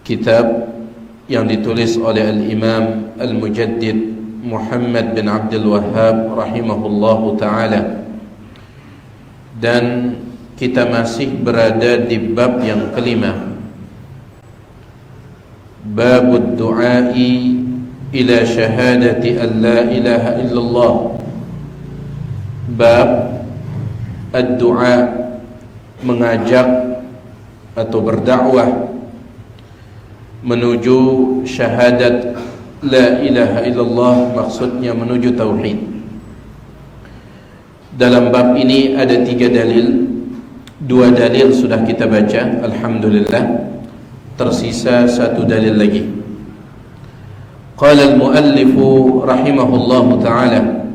kitab yang ditulis oleh Al-Imam Al-Mujaddid Muhammad bin Abdul Wahhab rahimahullahu ta'ala. Dan kita masih berada di bab yang kelima, Babud du'ai ila syahadati an la ilaha illallah. Bab ad-du'a, mengajak atau berdakwah menuju syahadat la ilaha illallah, maksudnya menuju tauhid. Dalam bab ini ada 3 dalil. 2 dalil sudah kita baca, alhamdulillah. Tersisa 1 dalil lagi. Qala al-muallif rahimahullahu ta'ala,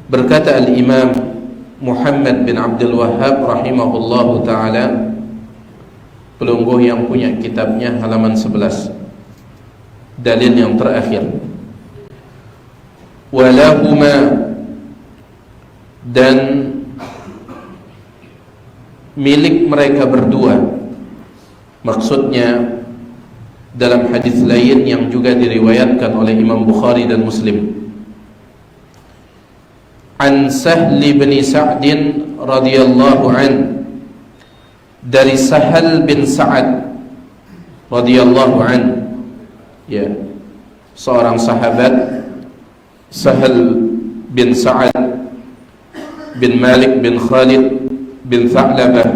berkata al-Imam Muhammad bin Abdul Wahhab rahimahullahu ta'ala, pelungguh yang punya kitabnya, halaman 11, dalil yang terakhir. Walahuma, dan milik mereka berdua, maksudnya dalam hadis lain yang juga diriwayatkan oleh Imam Bukhari dan Muslim, an Sahl bin Sa'd radhiyallahu an, dari Sahal bin Sa'ad radhiyallahu an, ya, seorang sahabat, Sahal bin Sa'ad bin Malik bin Khalid bin Tha'labah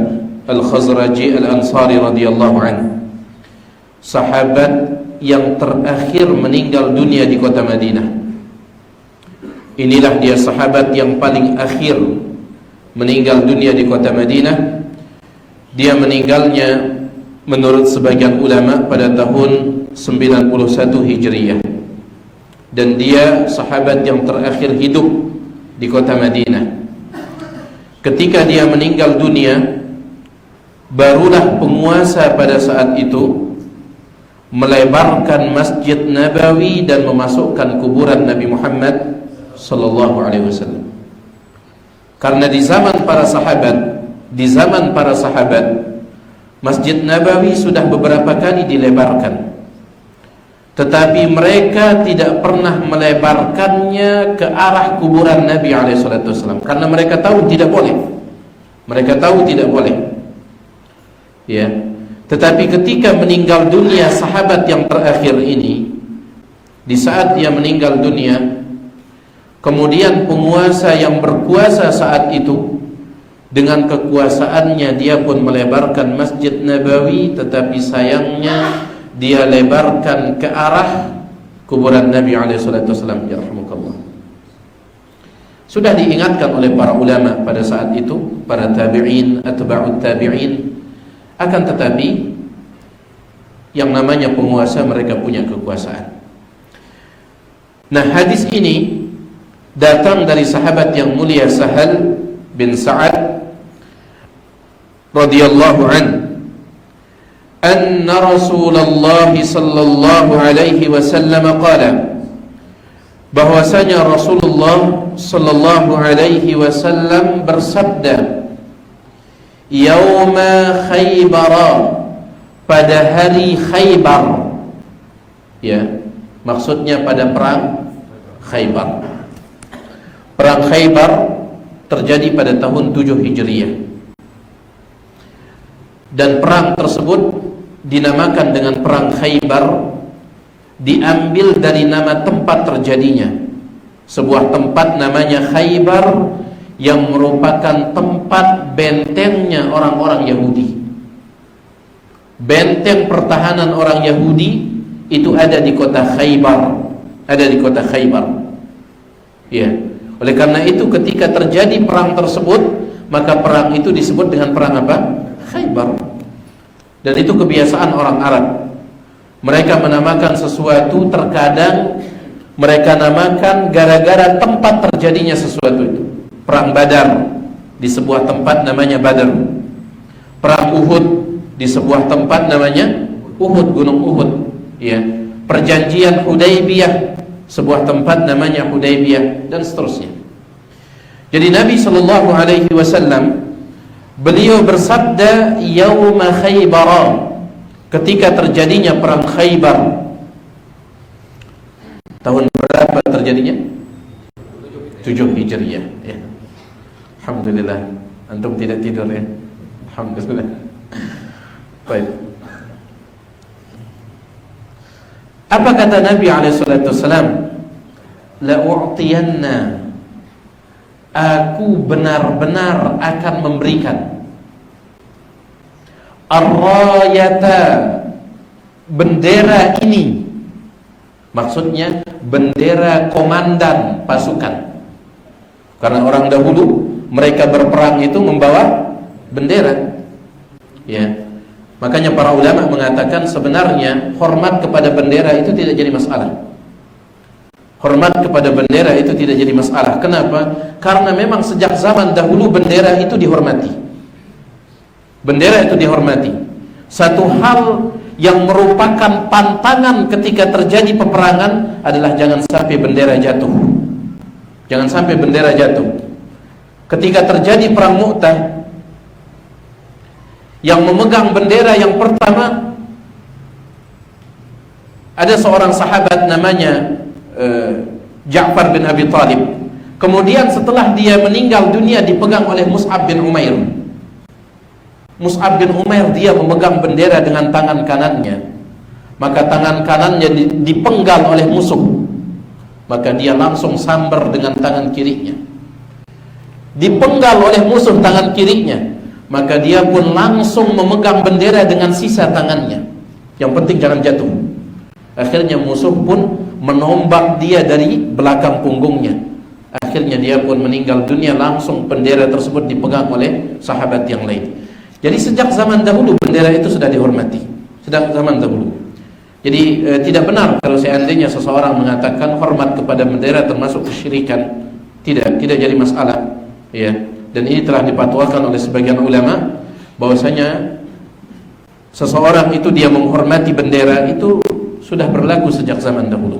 Al-Khazraji Al-Ansari radhiyallahu an, sahabat yang terakhir meninggal dunia di kota Madinah. Inilah dia sahabat yang paling akhir meninggal dunia di kota Madinah. Dia meninggalnya menurut sebagian ulama pada tahun 91 Hijriyah. Dan dia sahabat yang terakhir hidup di kota Madinah. Ketika dia meninggal dunia, barulah penguasa pada saat itu melebarkan Masjid Nabawi dan memasukkan kuburan Nabi Muhammad sallallahu alaihi wasallam. Karena di zaman para sahabat, Masjid Nabawi sudah beberapa kali dilebarkan, tetapi mereka tidak pernah melebarkannya ke arah kuburan Nabi SAW, karena mereka tahu tidak boleh. Ya. Tetapi ketika meninggal dunia sahabat yang terakhir ini, di saat dia meninggal dunia, kemudian penguasa yang berkuasa saat itu, dengan kekuasaannya dia pun melebarkan Masjid Nabawi, tetapi sayangnya dia lebarkan ke arah kuburan Nabi SAW. Yarhamukallah. Sudah diingatkan oleh para ulama pada saat itu, para tabi'in, atba'ut tabi'in, akan tetapi yang namanya penguasa, mereka punya kekuasaan. Nah, hadis ini datang dari sahabat yang mulia Sahal bin Sa'ad radhiyallahu an, anna Rasulullah sallallahu alaihi wasallam qala, bahwasanya Rasulullah sallallahu alaihi wasallam bersabda, yauma Khaybar, pada hari Khaybar, ya, maksudnya pada perang Khaybar. Perang Khaybar terjadi pada tahun 7 Hijriah. Dan perang tersebut dinamakan dengan perang Khaybar, diambil dari nama tempat terjadinya. Sebuah tempat namanya Khaybar yang merupakan tempat bentengnya orang-orang Yahudi. Benteng pertahanan orang Yahudi itu ada di kota Khaybar. Ya. Oleh karena itu ketika terjadi perang tersebut, maka perang itu disebut dengan perang apa? Khaybar. Dan itu kebiasaan orang Arab. Mereka menamakan sesuatu, terkadang mereka namakan gara-gara tempat terjadinya sesuatu itu. Perang Badar di sebuah tempat namanya Badar. Perang Uhud di sebuah tempat namanya Uhud, Gunung Uhud. Ya. Perjanjian Hudaybiyah, sebuah tempat namanya Hudaybiyah, dan seterusnya. Jadi Nabi sallallahu alaihi wasallam beliau bersabda yauma Khaybar, ketika terjadinya perang Khaybar. Tahun berapa terjadinya? 7 Hijriah ya. Alhamdulillah, antum tidak tidur ya. Alhamdulillah. Baik. Apa kata Nabi SAW? La'u'tiyanna, aku benar-benar akan memberikan ar-rayata, bendera ini. Maksudnya bendera komandan pasukan. Karena orang dahulu mereka berperang itu membawa bendera. Ya. Makanya para ulama mengatakan sebenarnya hormat kepada bendera itu tidak jadi masalah. Hormat kepada bendera itu tidak jadi masalah. Kenapa? Karena memang sejak zaman dahulu bendera itu dihormati. Bendera itu dihormati. Satu hal yang merupakan pantangan ketika terjadi peperangan adalah jangan sampai bendera jatuh. Jangan sampai bendera jatuh. Ketika terjadi perang Mu'tah, yang memegang bendera yang pertama ada seorang sahabat namanya Ja'far bin Abi Thalib. Kemudian setelah dia meninggal dunia dipegang oleh Mus'ab bin Umair. Mus'ab bin Umair dia memegang bendera dengan tangan kanannya. Maka tangan kanannya dipenggal oleh musuh. Maka dia langsung sambar dengan tangan kirinya. Dipenggal oleh musuh tangan kirinya. Maka dia pun langsung memegang bendera dengan sisa tangannya. Yang penting jangan jatuh. Akhirnya musuh pun menombak dia dari belakang punggungnya. Akhirnya dia pun meninggal dunia, langsung bendera tersebut dipegang oleh sahabat yang lain. Jadi sejak zaman dahulu bendera itu sudah dihormati. Sejak zaman dahulu. Jadi tidak benar kalau seandainya seseorang mengatakan hormat kepada bendera termasuk kesyirikan. Tidak jadi masalah. Ya. Dan ini telah dipatwakan oleh sebagian ulama bahwasanya seseorang itu dia menghormati bendera itu sudah berlaku sejak zaman dahulu.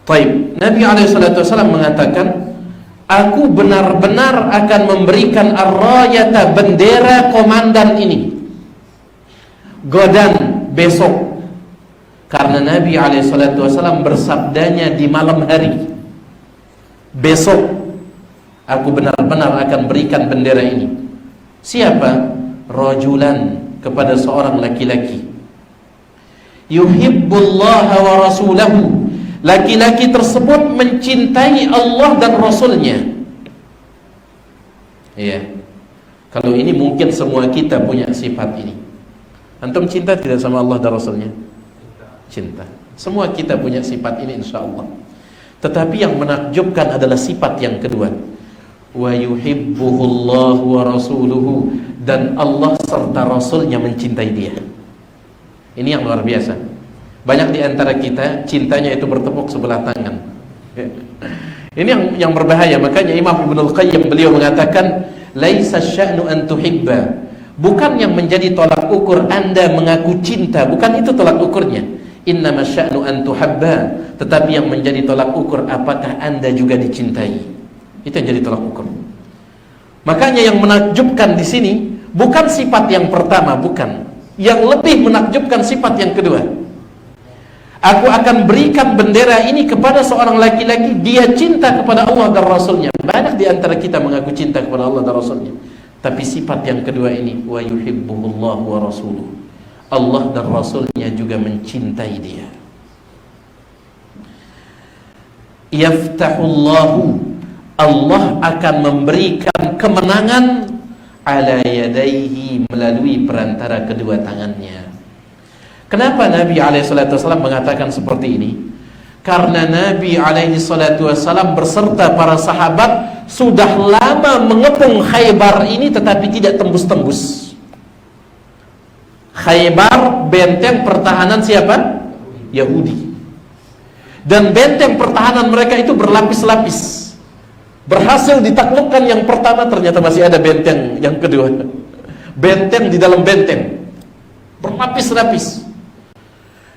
Baik, Nabi SAW mengatakan, aku benar-benar akan memberikan ar-rayata, bendera komandan ini, godan besok. Karena Nabi SAW bersabdanya di malam hari, besok aku benar-benar akan berikan bendera ini. Siapa? Rajulan, kepada seorang laki-laki. Yuhibbullaha wa rasulahu. Laki-laki tersebut mencintai Allah dan Rasulnya. Iya. Kalau ini mungkin semua kita punya sifat ini. Antum cinta tidak sama Allah dan Rasulnya? Cinta. Semua kita punya sifat ini insyaallah. Tetapi yang menakjubkan adalah sifat yang kedua. Wa yuhibbuhullahu wa rasuluhu, dan Allah serta Rasulnya mencintai dia. Ini yang luar biasa. Banyak di antara kita cintanya itu bertepuk sebelah tangan. Ini yang berbahaya. Makanya Imam Ibnul Qayyim beliau mengatakan, laisa sya'nu an tuhibba. Bukan yang menjadi tolak ukur Anda mengaku cinta, bukan itu tolak ukurnya. Innama sya'nu an tuhabba. Tetapi yang menjadi tolak ukur apakah Anda juga dicintai. Itu yang jadi tolak ukur. Makanya yang menakjubkan di sini bukan sifat yang pertama, bukan. Yang lebih menakjubkan sifat yang kedua. Aku akan berikan bendera ini kepada seorang laki-laki, dia cinta kepada Allah dan Rasulnya. Banyak di antara kita mengaku cinta kepada Allah dan Rasulnya, tapi sifat yang kedua ini, wa yuhibbuhullahu wa rasuluhu, Allah dan Rasulnya juga mencintai dia. Yaftahullahu, Allah akan memberikan kemenangan ala yadaihi, melalui perantara kedua tangannya. Kenapa Nabi SAW mengatakan seperti ini? Karena Nabi SAW berserta para sahabat sudah lama mengepung Khaybar ini, tetapi tidak tembus-tembus. Khaybar benteng pertahanan siapa? Yahudi. Dan benteng pertahanan mereka itu berlapis-lapis. Berhasil ditaklukkan yang pertama, ternyata masih ada benteng yang kedua. Benteng di dalam benteng, berlapis-lapis.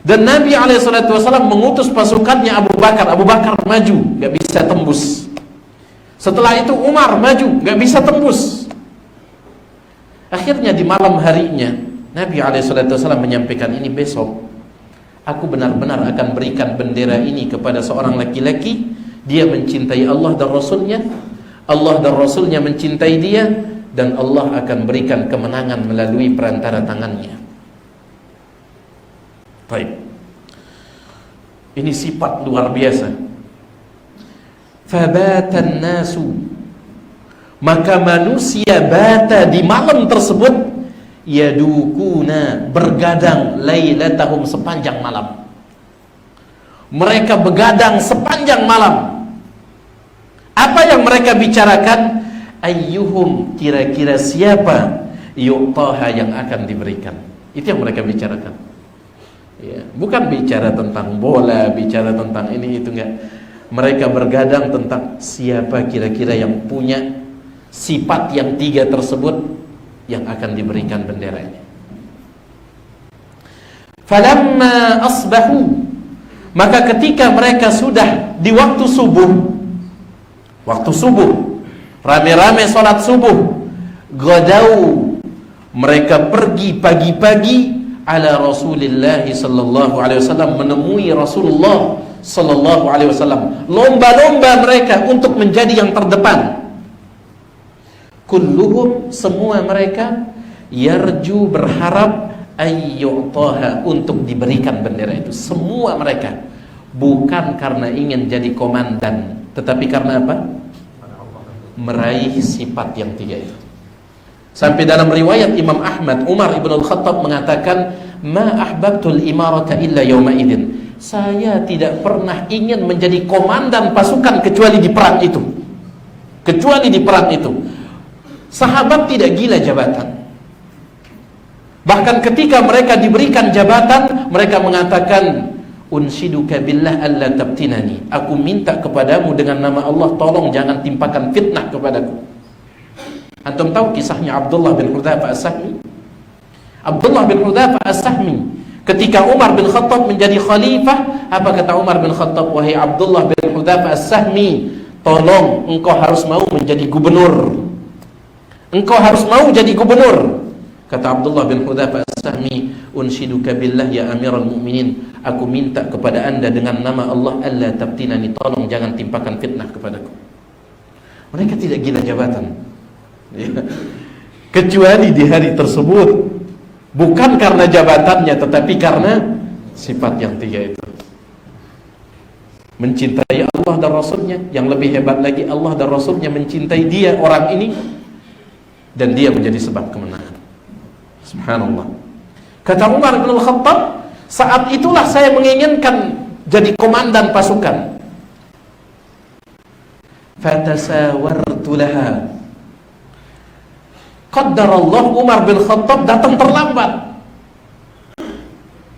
Dan Nabi SAW mengutus pasukannya Abu Bakar. Abu Bakar maju, gak bisa tembus. Setelah itu Umar maju, gak bisa tembus. Akhirnya di malam harinya Nabi SAW menyampaikan ini, besok aku benar-benar akan berikan bendera ini kepada seorang laki-laki. Dia mencintai Allah dan Rasulnya, Allah dan Rasulnya mencintai dia, dan Allah akan berikan kemenangan melalui perantara tangannya. Baik. Ini sifat luar biasa. Fabatan nasu, maka manusia bata di malam tersebut, yadukuna, bergadang, lailatahum, sepanjang malam. Mereka begadang sepanjang malam. Apa yang mereka bicarakan? Ayyuhum, kira-kira siapa yu'taha, yang akan diberikan. Itu yang mereka bicarakan ya. Bukan bicara tentang bola, bicara tentang ini itu, enggak. Mereka bergadang tentang siapa kira-kira yang punya sifat yang tiga tersebut, yang akan diberikan benderanya. Falamma asbahu, maka ketika mereka sudah di waktu subuh, rame-rame sholat subuh, gadau, mereka pergi pagi-pagi ala Rasulillah sallallahu alaihi wasallam, menemui Rasulullah sallallahu alaihi wasallam. Lomba-lomba mereka untuk menjadi yang terdepan. Kulluhum, semua mereka, yarju, berharap, ayyu'taha, untuk diberikan bendera itu. Semua mereka, bukan karena ingin jadi komandan, tetapi karena apa? Meraih sifat yang tiga itu. Sampai dalam riwayat Imam Ahmad, Umar ibn al-Khattab mengatakan, ma ahbabtul imarata illa yawma idin, saya tidak pernah ingin menjadi komandan pasukan kecuali di perang itu. Sahabat tidak gila jabatan. Bahkan ketika mereka diberikan jabatan, mereka mengatakan, unshiduka billah alla tabtinani, aku minta kepadamu dengan nama Allah, tolong jangan timpakan fitnah kepadaku. Antum tahu kisahnya Abdullah bin Hudzafah As-Sahmi? Abdullah bin Hudzafah As-Sahmi, ketika Umar bin Khattab menjadi khalifah, apa kata Umar bin Khattab? Wahai Abdullah bin Hudzafah As-Sahmi, tolong engkau harus mau menjadi gubernur. Engkau harus mau jadi gubernur. Kata Abdullah bin Hudzafah As-Sahmi, unshiduka billah ya Amirul Mukminin, aku minta kepada anda dengan nama Allah, alla tabtinani, tolong jangan timpakan fitnah kepadaku. Mereka tidak gila jabatan ya. Kecuali di hari tersebut, bukan karena jabatannya, tetapi karena sifat yang tiga itu. Mencintai Allah dan Rasulnya. Yang lebih hebat lagi, Allah dan Rasulnya mencintai dia, orang ini, dan dia menjadi sebab kemenangan. Subhanallah. Kata Umar bin Khattab, saat itulah saya menginginkan jadi komandan pasukan. Fatasawartu laha. Qaddarallah, Umar bin Khattab datang terlambat.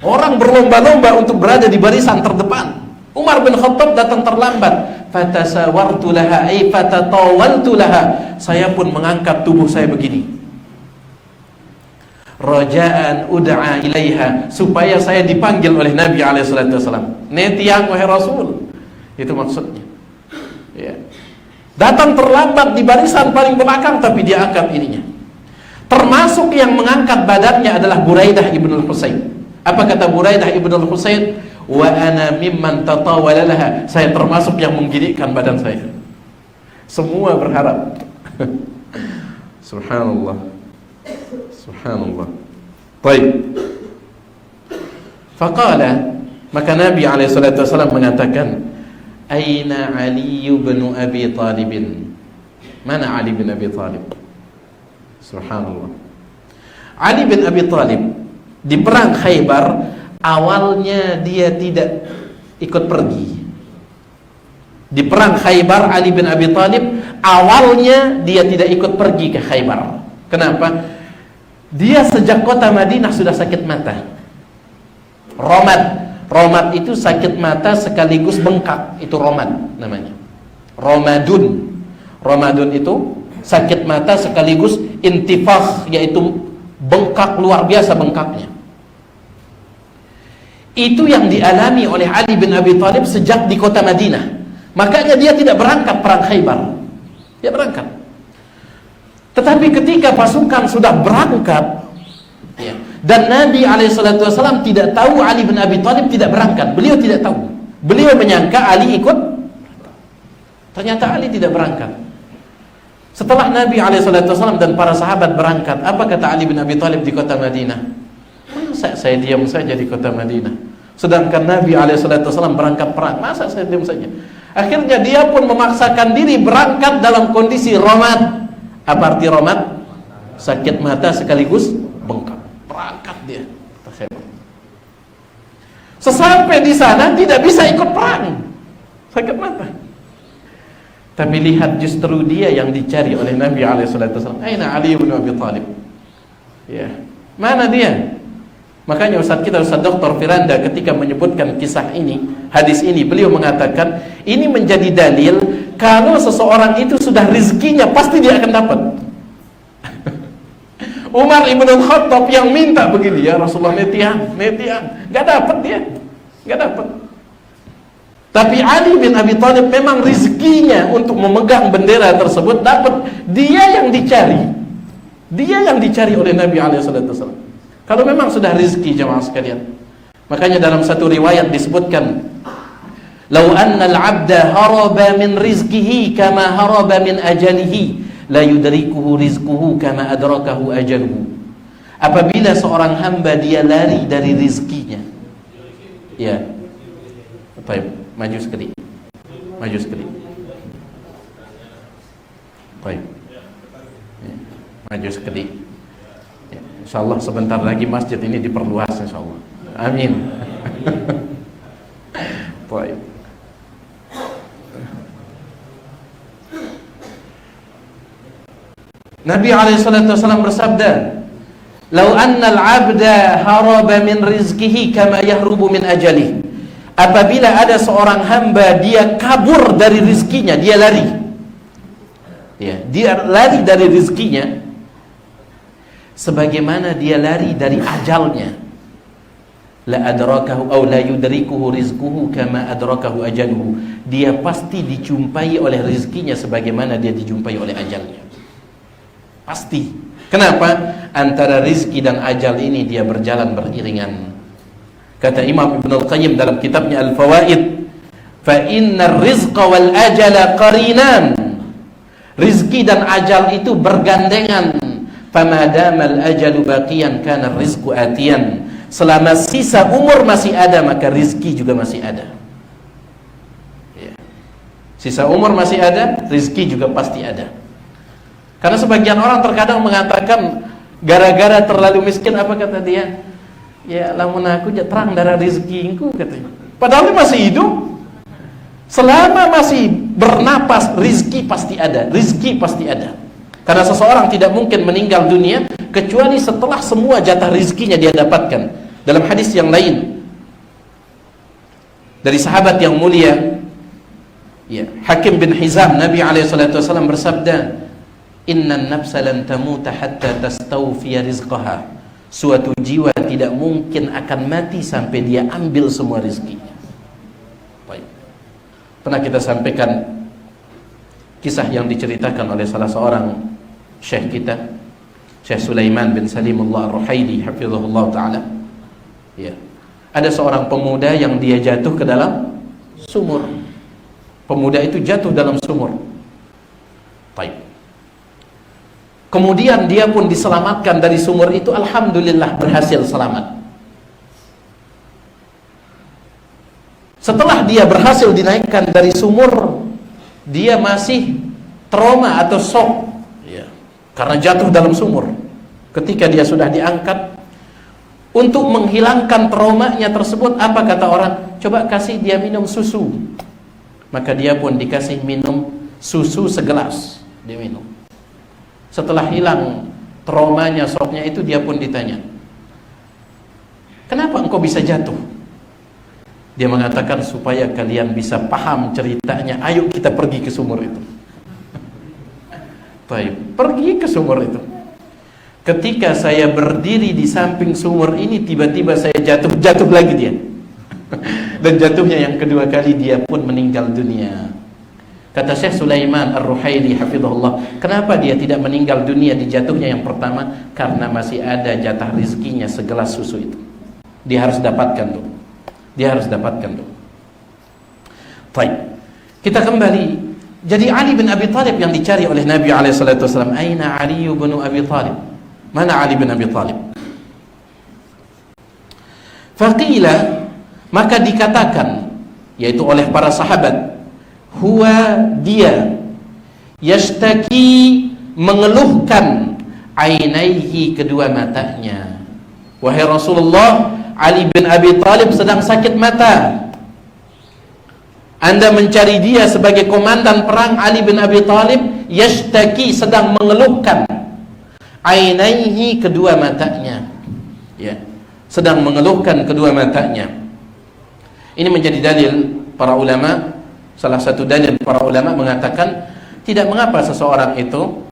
Orang berlomba-lomba untuk berada di barisan terdepan. Umar bin Khattab datang terlambat. Fatasawartu laha, ay fatatawaltu laha. Saya pun mengangkat tubuh saya begini, rajaan ud'a ilaiha, supaya saya dipanggil oleh Nabi SAW. Netiang wahai Rasul, itu maksudnya ya. Datang terlambat di barisan paling belakang, tapi dia angkat ininya. Termasuk yang mengangkat badannya adalah Buraidah ibn al-Husayn. Apa kata Buraidah ibn al-Husayn? Wa ana mimman tatawala laha, saya termasuk yang menggigitkan badan saya. Semua berharap. Subhanallah. Subhanallah. Baik. Faqala, maka Nabi SAW mengatakan, aina Ali bin Abi Talib? Mana Ali bin Abi Talib? Subhanallah. Ali bin Abi Talib di perang Khaybar, awalnya dia tidak ikut pergi. Di perang Khaybar, Ali bin Abi Talib awalnya dia tidak ikut pergi ke Khaybar. Kenapa? Dia sejak kota Madinah sudah sakit mata. Romad itu sakit mata sekaligus bengkak, itu romad namanya. Romadun itu sakit mata sekaligus intifakh, yaitu bengkak, luar biasa bengkaknya. Itu yang dialami oleh Ali bin Abi Thalib sejak di kota Madinah. Makanya dia tidak berangkat perang Khaybar. Dia berangkat. Tetapi ketika pasukan sudah berangkat ya, Dan Nabi SAW tidak tahu Ali bin Abi Thalib tidak berangkat. Beliau tidak tahu. Beliau menyangka Ali ikut. Ternyata Ali tidak berangkat. Setelah Nabi SAW dan para sahabat berangkat, apa kata Ali bin Abi Thalib di kota Madinah? Masa saya diam saja di kota Madinah, sedangkan Nabi SAW berangkat perang? Masa saya diam saja? Akhirnya dia pun memaksakan diri berangkat dalam kondisi romat. Apa arti romat? Sakit mata sekaligus bengkak. Berangkat dia. Sesampai di sana tidak bisa ikut perang, sakit mata. Tapi lihat, justru dia yang dicari oleh Nabi SAW. Aina Ali bin Abi Thalib? Ya, mana dia? Makanya Ustaz kita, Ustaz Dr. Firanda, ketika menyebutkan kisah ini, hadis ini, beliau mengatakan ini menjadi dalil kalau seseorang itu sudah rizkinya pasti dia akan dapat. Umar ibn Khattab yang minta begini, ya Rasulullah, metian, nggak dapat dia, nggak dapat. Tapi Ali bin Abi Thalib memang rizkinya untuk memegang bendera tersebut dapat. Dia yang dicari oleh Nabi SAW. Kalau memang sudah rizki, jemaah sekalian. Makanya dalam satu riwayat disebutkan, "Lau anna al-'abda haraba min rizkihi kama haraba min ajalihi, la yudrikuhu rizquhu kama adrakahu ajaluhu." Apabila seorang hamba dia lari dari rizkinya, ya, baik, maju sekali, baik, ya, maju sekali. Ya, insyaallah sebentar lagi masjid ini diperluas, insyaallah. Amin. Baik. Nabi SAW bersabda, "Lau anna al-'abda haraba min rizkihi kama yahrubu min ajalih." Apabila ada seorang hamba dia kabur dari rizkinya, dia lari. Ya, dia lari dari rizkinya sebagaimana dia lari dari ajalnya. La adrakahu aw la yudrikuhu rizquhu kama adrakahu ajaluhu. Dia pasti dijumpai oleh rizkinya sebagaimana dia dijumpai oleh ajalnya. Pasti. Kenapa? Antara rizki dan ajal ini dia berjalan beriringan. Kata Imam Ibn Al-Qayyim dalam kitabnya Al-Fawaid, "Fa inna rizqa wal ajala qarinan." Rizki dan ajal itu bergandengan. "Fama damal ajalu baqiyan kana rizqu atiyan." Selama sisa umur masih ada, maka rizki juga masih ada. Ya. Sisa umur masih ada, rizki juga pasti ada. Karena sebagian orang terkadang mengatakan, gara-gara terlalu miskin, apa kata dia? Ya, lamun aku terang darah rizkinku, katanya. Padahal dia masih hidup. Selama masih bernapas, rizki pasti ada. Rizki pasti ada. Karena seseorang tidak mungkin meninggal dunia kecuali setelah semua jatah rizkinya dia dapatkan. Dalam hadis yang lain dari sahabat yang mulia, ya, Hakim bin Hizam, Nabi SAW bersabda, "Innan nafsa lan tamuta hatta tastawfiya rizqaha." Suatu jiwa tidak mungkin akan mati sampai dia ambil semua rizkinya. Baik. Pernah kita sampaikan kisah yang diceritakan oleh salah seorang syekh kita, Syekh Sulaiman bin Salimullah Ar-Ruhaili hafizahullah ta'ala. Ya. Ada seorang pemuda yang dia jatuh ke dalam sumur. Pemuda itu jatuh dalam sumur. Baik. Kemudian dia pun diselamatkan dari sumur itu, alhamdulillah berhasil selamat. Setelah dia berhasil dinaikkan dari sumur, dia masih trauma atau shock, ya, karena jatuh dalam sumur. Ketika dia sudah diangkat, untuk menghilangkan traumanya tersebut, apa kata orang? Coba kasih dia minum susu. Maka dia pun dikasih minum susu segelas, dia minum. Setelah hilang traumanya, shocknya itu, dia pun ditanya, "Kenapa engkau bisa jatuh?" Dia mengatakan, "Supaya kalian bisa paham ceritanya, ayo kita pergi ke sumur itu." Baik, pergi ke sumur itu. Ketika saya berdiri di samping sumur ini, tiba-tiba saya jatuh lagi dia. Dan jatuhnya yang kedua kali, dia pun meninggal dunia. Kata Syekh Sulaiman Ar-Ruhaili hafizahullah, kenapa dia tidak meninggal dunia di jatuhnya yang pertama? Karena masih ada jatah rizkinya segelas susu itu. Dia harus dapatkan tuh. Dia harus dapatkan tuh. Baik. Kita kembali. Jadi Ali bin Abi Thalib yang dicari oleh Nabi SAW. Aina Ali bin Abi Thalib? Mana Ali bin Abi Thalib? Faqila, maka dikatakan, yaitu oleh para sahabat, huwa dia yashtaki, mengeluhkan, ainaihi, kedua matanya. Wahai Rasulullah, Ali bin Abi Thalib sedang sakit mata. Anda mencari dia sebagai komandan perang. Ali bin Abi Thalib yashtaki, sedang mengeluhkan, ainaihi, kedua matanya, ya, sedang mengeluhkan kedua matanya. Ini menjadi dalil para ulama. Salah satu dalil para ulama mengatakan tidak mengapa seseorang itu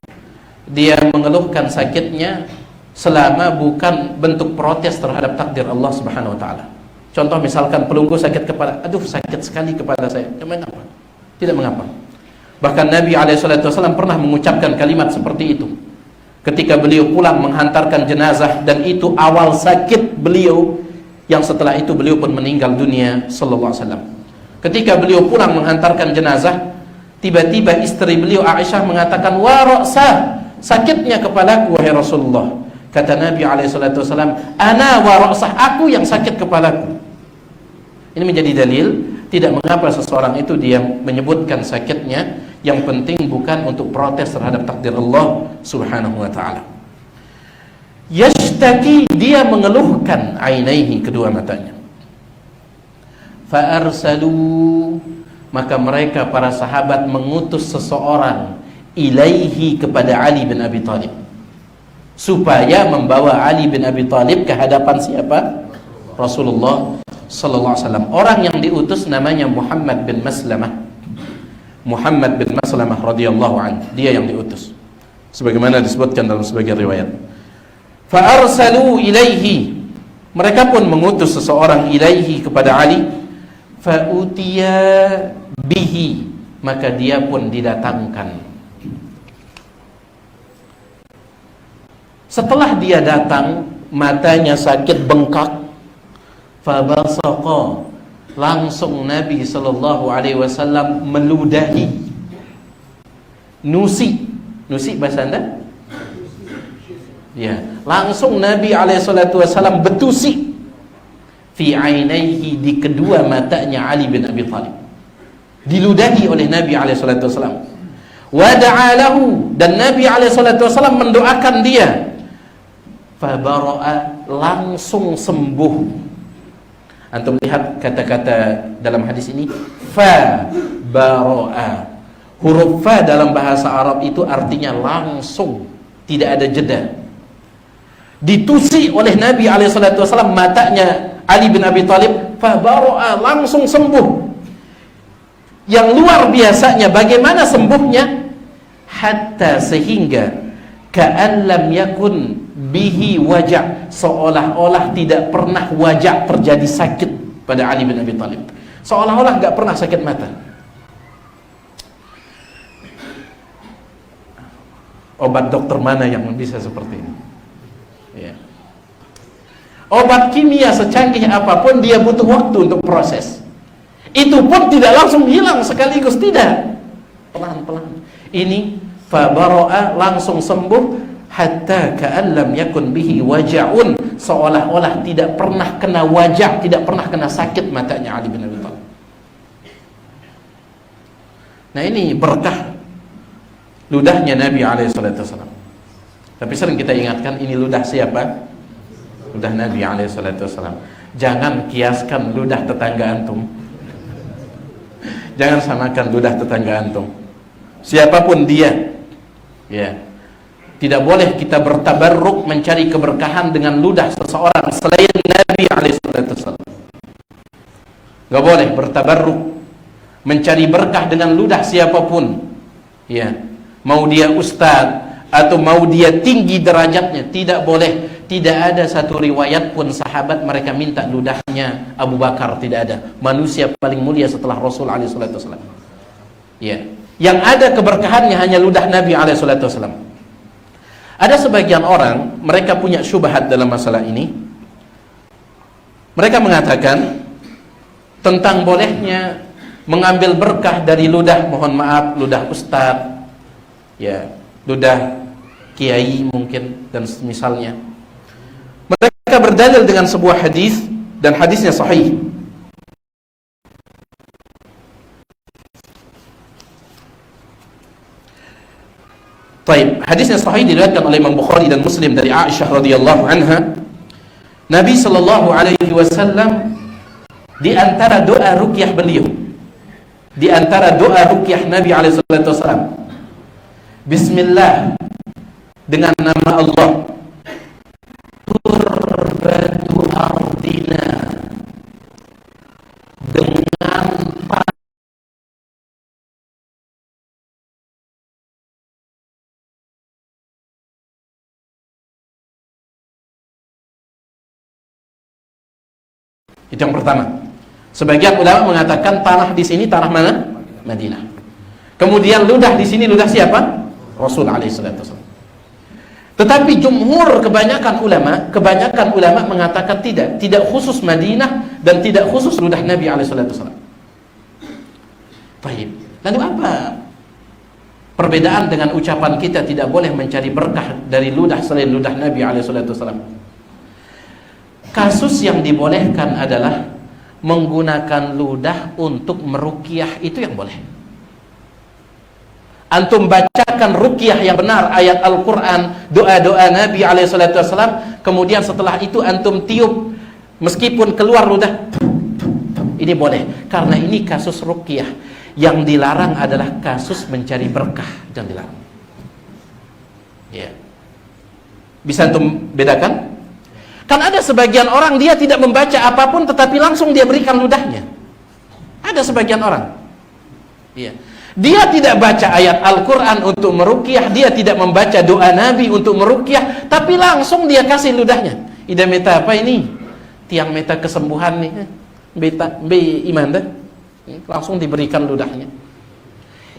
dia mengeluhkan sakitnya selama bukan bentuk protes terhadap takdir Allah Subhanahu wa taala. Contoh misalkan pelunggu sakit kepala, aduh sakit sekali kepala saya. Mengapa? Tidak mengapa. Bahkan Nabi SAW pernah mengucapkan kalimat seperti itu ketika beliau pulang menghantarkan jenazah, dan itu awal sakit beliau, yang setelah itu beliau pun meninggal dunia sallallahu alaihi wasallam. Ketika beliau pulang menghantarkan jenazah, tiba-tiba istri beliau Aisyah mengatakan, wa ra'sa, sakitnya kepalaku wahai Rasulullah. Kata Nabi SAW, ana wa ra'sa, aku yang sakit kepalaku. Ini menjadi dalil tidak mengapa seseorang itu dia menyebutkan sakitnya, yang penting bukan untuk protes terhadap takdir Allah Subhanahu wa taala. Yashtaki, dia mengeluhkan, ainaihi, kedua matanya. Fa'arsalu, maka mereka para sahabat mengutus seseorang ilaihi, kepada Ali bin Abi Thalib, supaya membawa Ali bin Abi Thalib ke hadapan siapa? Rasulullah sallallahu alaihi wasallam. Orang yang diutus namanya Muhammad bin Maslamah. Muhammad bin Maslamah radhiyallahu anhu, dia yang diutus, sebagaimana disebutkan dalam sebagian riwayat. Fa'arsalu ilaihi, mereka pun mengutus seseorang ilaihi, kepada Ali. Fa'utiya bihi, maka dia pun didatangkan. Setelah dia datang, matanya sakit bengkak. Fabasaqa, langsung Nabi sallallahu alaihi wasallam meludahi. Nusi bahasa Anda? Ya, langsung Nabi alaihi salatu wasallam betusi fi ainaihi, di kedua matanya Ali bin Abi Thalib. Diludahi oleh Nabi alaihi salatu wasallam. Wa da'a lahu, dan Nabi alaihi salatu wasallam mendoakan dia. Fa bara'a, langsung sembuh. Antum lihat kata-kata dalam hadis ini, fa bara'a. Huruf fa dalam bahasa Arab itu artinya langsung, tidak ada jeda. Ditusi oleh Nabi SAW matanya Ali bin Abi Thalib, fa bara'a, langsung sembuh. Yang luar biasanya bagaimana sembuhnya? Hatta, sehingga ka'an lam yakun bihi wajah, seolah-olah tidak pernah wajah, terjadi sakit pada Ali bin Abi Thalib, seolah-olah gak pernah sakit mata. Obat dokter mana yang bisa seperti ini? Ya. Obat kimia secanggih apapun, dia butuh waktu untuk proses. Itu pun tidak langsung hilang sekaligus, tidak, pelan-pelan. Ini fa bara'a, langsung sembuh. Hatta ka'an lam yakun bihi waja'un, seolah-olah tidak pernah kena wajah, tidak pernah kena sakit matanya Ali bin Abi Thalib. Nah, ini berkah ludahnya Nabi SAW. Tapi sering kita ingatkan, ini ludah siapa? Ludah Nabi SAW. Jangan kiaskan ludah tetangga antum. Jangan samakan ludah tetangga antum, siapapun dia, ya. Tidak boleh kita bertabarruk mencari keberkahan dengan ludah seseorang selain Nabi SAW. Gak boleh bertabarruk mencari berkah dengan ludah siapapun, ya. Mau dia ustadz atau mau dia tinggi derajatnya, tidak boleh. Tidak ada satu riwayat pun sahabat mereka minta ludahnya Abu Bakar, tidak ada. Manusia paling mulia setelah Rasul SAW. Ya. Yang ada keberkahannya hanya ludah Nabi SAW. Ada sebagian orang, mereka punya syubhat dalam masalah ini. Mereka mengatakan tentang bolehnya mengambil berkah dari ludah, mohon maaf, ludah ustadz, ya, ludah kiai mungkin, dan misalnya. Mereka berdalil dengan sebuah hadis, dan hadisnya sahih. Taib, hadisnya sahih diriwayatkan oleh Imam Bukhari dan Muslim dari Aisyah radhiyallahu anha. Nabi sallallahu alaihi wasallam di antara doa ruqyah beliau, di antara doa ruqyah Nabi alaihi wasallam, bismillah, dengan nama Allah, turbatu ardina, dengan itu yang pertama. Sebagian ulama mengatakan tanah di sini tanah mana? Madinah. Kemudian ludah di sini ludah siapa? Rasul alaihi wasallam. Tetapi jumhur kebanyakan ulama mengatakan tidak khusus Madinah dan tidak khusus ludah Nabi alaihi wasallam. Baik. Lalu apa perbedaan dengan ucapan kita tidak boleh mencari berkah dari ludah selain ludah Nabi alaihi wasallam? Kasus yang dibolehkan adalah menggunakan ludah untuk meruqyah, itu yang boleh. Antum bacakan ruqyah yang benar, ayat Al-Quran, doa-doa Nabi SAW, kemudian setelah itu antum tiup, meskipun keluar ludah, ini boleh, karena ini kasus ruqyah. Yang dilarang adalah kasus mencari berkah, yang dilarang. Ya. Bisa antum bedakan? Kan ada sebagian orang dia tidak membaca apapun tetapi langsung dia berikan ludahnya. Ada sebagian orang. Iya. Dia tidak baca ayat Al-Quran untuk meruqyah, dia tidak membaca doa Nabi untuk meruqyah, tapi langsung dia kasih ludahnya. Ida meta apa ini? Tiang meta kesembuhan nih. Beta iman dah. Langsung diberikan ludahnya.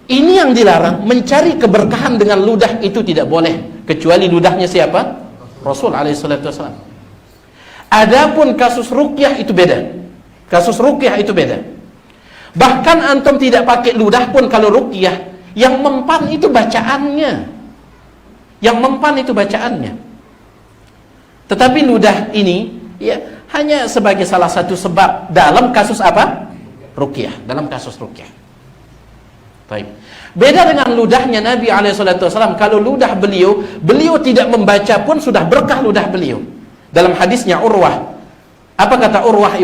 Ini yang dilarang, mencari keberkahan dengan ludah itu tidak boleh, kecuali ludahnya siapa? Rasul alaihi wasallam. Adapun kasus ruqyah itu beda. Kasus ruqyah itu beda. Bahkan antum tidak pakai ludah pun kalau ruqyah, yang mempan itu bacaannya. Yang mempan itu bacaannya. Tetapi ludah ini ya hanya sebagai salah satu sebab dalam kasus apa? Ruqyah, dalam kasus ruqyah. Baik. Beda dengan ludahnya Nabi SAW. Kalau ludah beliau tidak membaca pun sudah berkah ludah beliau. Dalam hadisnya Urwah, apa kata Urwah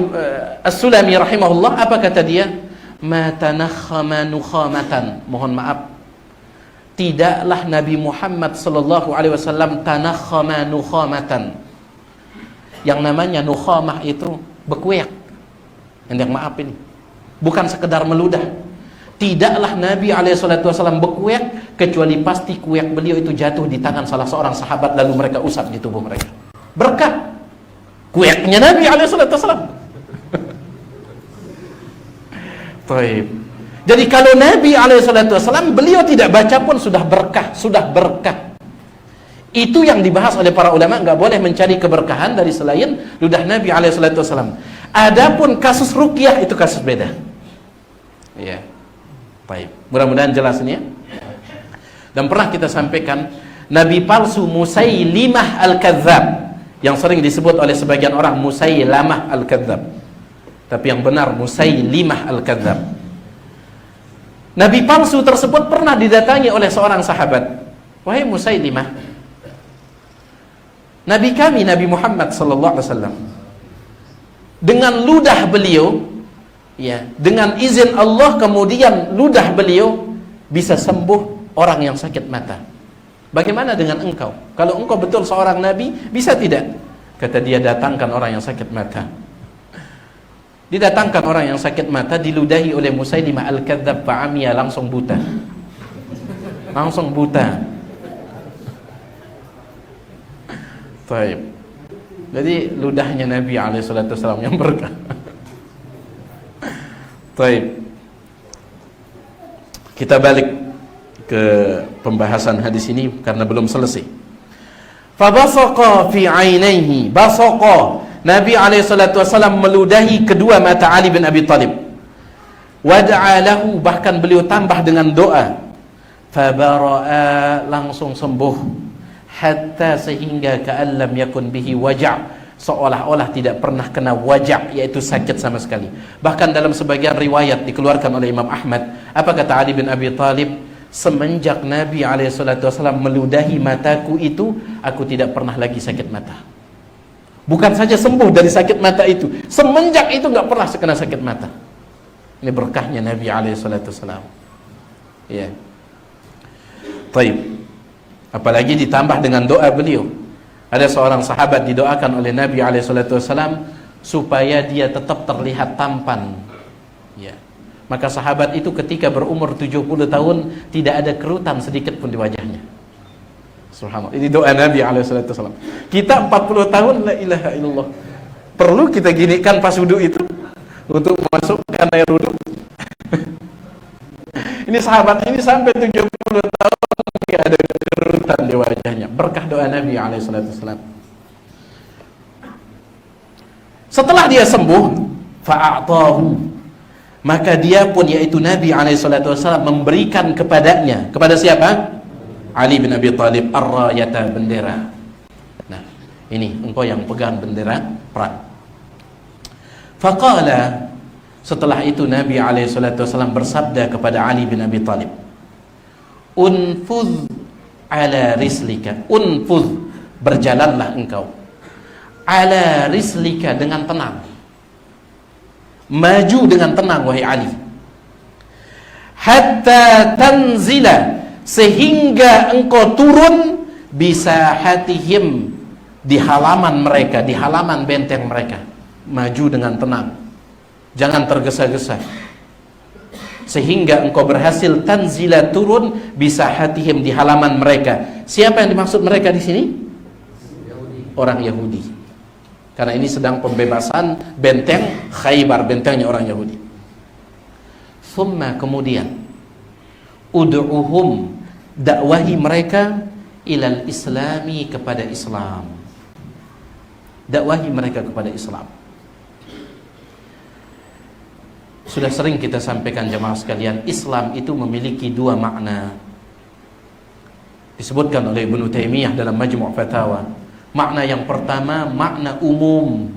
As-Sulami rahimahullah? Apa kata dia? Ma tanakhama nukhamatan. Mohon maaf, tidaklah Nabi Muhammad sallallahu alaihi wasallam tanakhama nukhamatan. Yang namanya nukhamah itu bekuek. Yang maaf ini, bukan sekedar meludah. Tidaklah Nabi SAW bekuek kecuali pasti kuek beliau itu jatuh di tangan salah seorang sahabat lalu mereka usap di tubuh mereka. Berkah kueknya Nabi SAW. Baik. Jadi kalau Nabi SAW beliau tidak baca pun sudah berkah. Itu yang dibahas oleh para ulama, nggak boleh mencari keberkahan dari selain ludah Nabi SAW. Adapun kasus ruqyah itu kasus beda. Ya. Baik. Mudah-mudahan jelas ini ya. Dan pernah kita sampaikan Nabi palsu Musailimah Al-Kadzab, yang sering disebut oleh sebagian orang Musailamah Al-Kadzab, tapi yang benar Musailimah Al-Kadzab. Nabi palsu tersebut pernah didatangi oleh seorang sahabat. Wahai Musailimah, Nabi kami Nabi Muhammad SAW dengan ludah beliau, ya, dengan izin Allah kemudian ludah beliau bisa sembuh orang yang sakit mata. Bagaimana dengan engkau? Kalau engkau betul seorang nabi, bisa tidak? Kata dia, datangkan orang yang sakit mata. Didatangkan orang yang sakit mata, diludahi oleh Musailimah Al-Kadzab, fa'amiya, langsung buta. Langsung buta. Baik. Jadi ludahnya Nabi SAW yang berkah. Baik. Kita balik. ke pembahasan hadis ini karena belum selesai. Fabasaqa fi 'ainaihi, basaqa, Nabi SAW meludahi kedua mata Ali bin Abi Thalib. Wada'a lahu, bahkan beliau tambah dengan doa. Fabara'a, langsung sembuh. Hatta, sehingga ka'an lam yakun bihi waja', seolah-olah tidak pernah kena waja', yaitu sakit sama sekali. Bahkan dalam sebagian riwayat dikeluarkan oleh Imam Ahmad, apa kata Ali bin Abi Thalib? Semenjak Nabi SAW meludahi mataku itu, aku tidak pernah lagi sakit mata. Bukan saja sembuh dari sakit mata itu, semenjak itu nggak pernah kena sakit mata. Ini berkahnya Nabi SAW. Ya. Taib. Apalagi ditambah dengan doa beliau. Ada seorang sahabat didoakan oleh Nabi SAW supaya dia tetap terlihat tampan. Ya. Maka sahabat itu ketika berumur 70 tahun tidak ada kerutan sedikit pun di wajahnya. Subhanallah. Ini doa Nabi SAW. Kita 40 tahun, la ilaha illallah. Perlu kita ginikan pas wudhu itu untuk masukkan air wudhu. Ini sahabat ini sampai 70 tahun tidak ada kerutan di wajahnya. Berkah doa Nabi SAW. Setelah dia sembuh, fa'a'tahu, maka dia pun, yaitu Nabi SAW, memberikan kepadanya. Kepada siapa? Ali bin Abi Thalib, ar-rayata, bendera. Nah, ini engkau yang pegang bendera perang. Faqala, setelah itu Nabi SAW bersabda kepada Ali bin Abi Thalib, unfudh ala rislika, unfudh, berjalanlah engkau, ala rislika, dengan tenang, maju dengan tenang wahai Ali, hatta tanzila, sehingga engkau turun, bisa hatihim, di halaman mereka, di halaman benteng mereka. Maju dengan tenang, jangan tergesa-gesa, sehingga engkau berhasil tanzila, turun, bisa hatihim, di halaman mereka. Siapa yang dimaksud mereka di sini? Orang Yahudi. Karena ini sedang pembebasan benteng Khaybar, bentengnya orang Yahudi. Thumma, kemudian, ud'uhum, dakwahi mereka, ilal islami, kepada Islam. Dakwahi mereka kepada Islam. Sudah sering kita sampaikan jemaah sekalian, Islam itu memiliki dua makna. Disebutkan oleh Ibnu Taimiyah dalam Majmu' Fatawa. Makna yang pertama makna umum,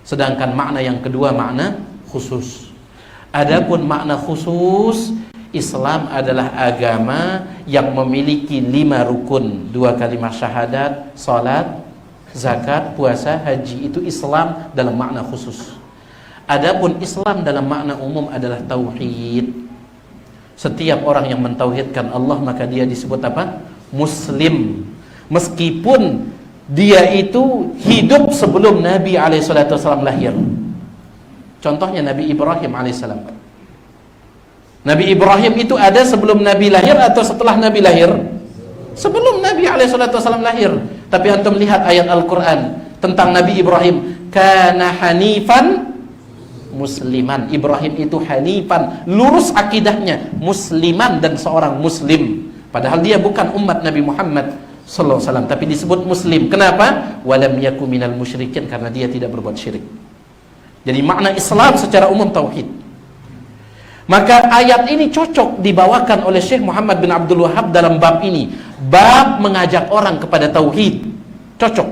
sedangkan makna yang kedua makna khusus. Adapun makna khusus, Islam adalah agama yang memiliki 5 rukun, 2 kalimat syahadat, salat, zakat, puasa, haji. Itu Islam dalam makna khusus. Adapun Islam dalam makna umum adalah tauhid. Setiap orang yang mentauhidkan Allah, maka dia disebut apa? Muslim. Meskipun dia itu hidup sebelum Nabi SAW lahir. Contohnya Nabi Ibrahim AS. Nabi Ibrahim itu ada sebelum Nabi lahir atau setelah Nabi lahir? Sebelum Nabi SAW lahir. Tapi antum lihat ayat Al-Quran tentang Nabi Ibrahim, kana hanifan musliman. Ibrahim itu hanifan, lurus akidahnya, musliman, dan seorang muslim. Padahal dia bukan umat Nabi Muhammad sallallahu alaihi wasallam, tapi disebut muslim. Kenapa? Walam yaku minal musyrikin, karena dia tidak berbuat syirik. Jadi makna Islam secara umum tauhid. Maka ayat ini cocok dibawakan oleh Syekh Muhammad bin Abdul Wahab dalam bab ini, bab mengajak orang kepada tauhid. Cocok.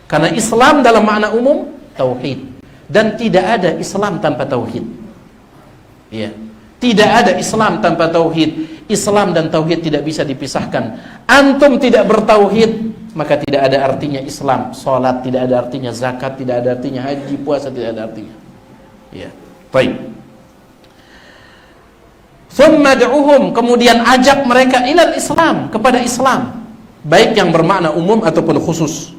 Karena Islam dalam makna umum tauhid, dan tidak ada Islam tanpa tauhid. Ya. Tidak ada Islam tanpa tauhid. Islam dan tauhid tidak bisa dipisahkan. Antum tidak bertauhid, maka tidak ada artinya Islam. Salat tidak ada artinya, zakat tidak ada artinya, haji, puasa tidak ada artinya. Ya. Baik. Thumma da'uhum, kemudian ajak mereka ilal Islam, kepada Islam, baik yang bermakna umum ataupun khusus.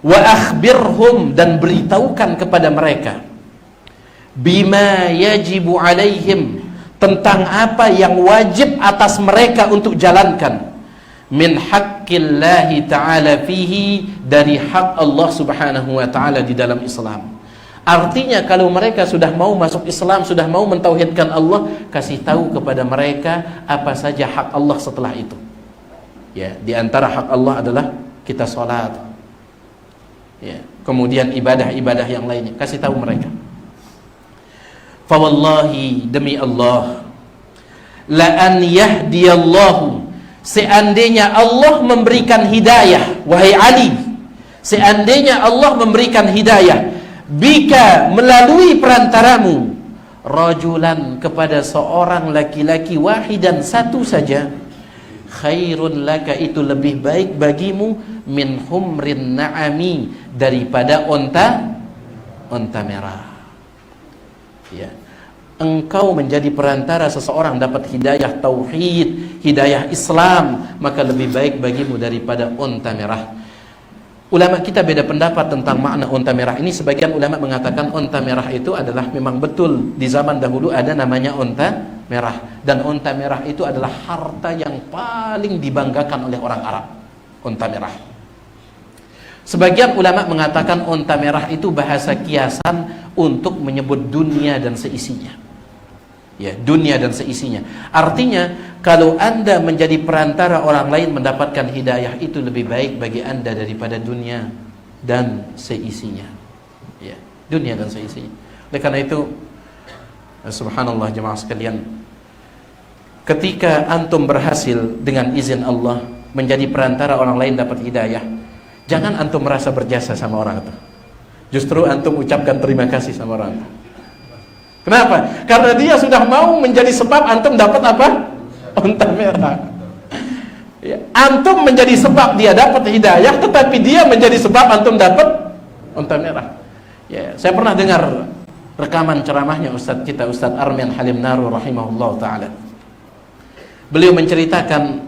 Wa akhbirhum, dan beritahukan kepada mereka, bima yajibu alaihim, tentang apa yang wajib atas mereka untuk jalankan, min haqqillahi ta'ala fihi, dari hak Allah subhanahu wa ta'ala di dalam Islam. Artinya kalau mereka sudah mau masuk Islam, sudah mau mentauhidkan Allah, kasih tahu kepada mereka apa saja hak Allah setelah itu. Ya, di antara hak Allah adalah kita sholat. Ya, kemudian ibadah-ibadah yang lainnya, kasih tahu mereka. Fa wallahi, demi Allah, la an yahdiyallahu, seandainya Allah memberikan hidayah, wahai Ali, seandainya Allah memberikan hidayah, bika, melalui perantaramu, rajulan, kepada seorang laki-laki, wahidan, satu saja, khairun laka, itu lebih baik bagimu, min humrin na'ami, daripada onta merah. Ya, engkau menjadi perantara seseorang dapat hidayah tauhid, hidayah Islam, maka lebih baik bagimu daripada onta merah. Ulama kita beda pendapat tentang makna onta merah ini. Sebagian ulama mengatakan onta merah itu adalah memang betul di zaman dahulu ada namanya onta merah, dan onta merah itu adalah harta yang paling dibanggakan oleh orang Arab, onta merah. Sebagian ulama mengatakan onta merah itu bahasa kiasan untuk menyebut dunia dan seisinya. Ya, dunia dan seisinya. Artinya, kalau Anda menjadi perantara orang lain mendapatkan hidayah, itu lebih baik bagi Anda daripada dunia dan seisinya. Ya, dunia dan seisinya. Oleh karena itu, subhanallah jemaah sekalian, ketika antum berhasil dengan izin Allah menjadi perantara orang lain dapat hidayah, jangan antum merasa berjasa sama orang itu. Justru antum ucapkan terima kasih sama orang itu. Kenapa? Karena dia sudah mau menjadi sebab antum dapat apa? Onta merah. Ya, antum menjadi sebab dia dapat hidayah, tetapi dia menjadi sebab antum dapat onta merah. Ya, saya pernah dengar rekaman ceramahnya Ustadz kita, Ustadz Armian Halim Naru rahimahullah ta'ala. Beliau menceritakan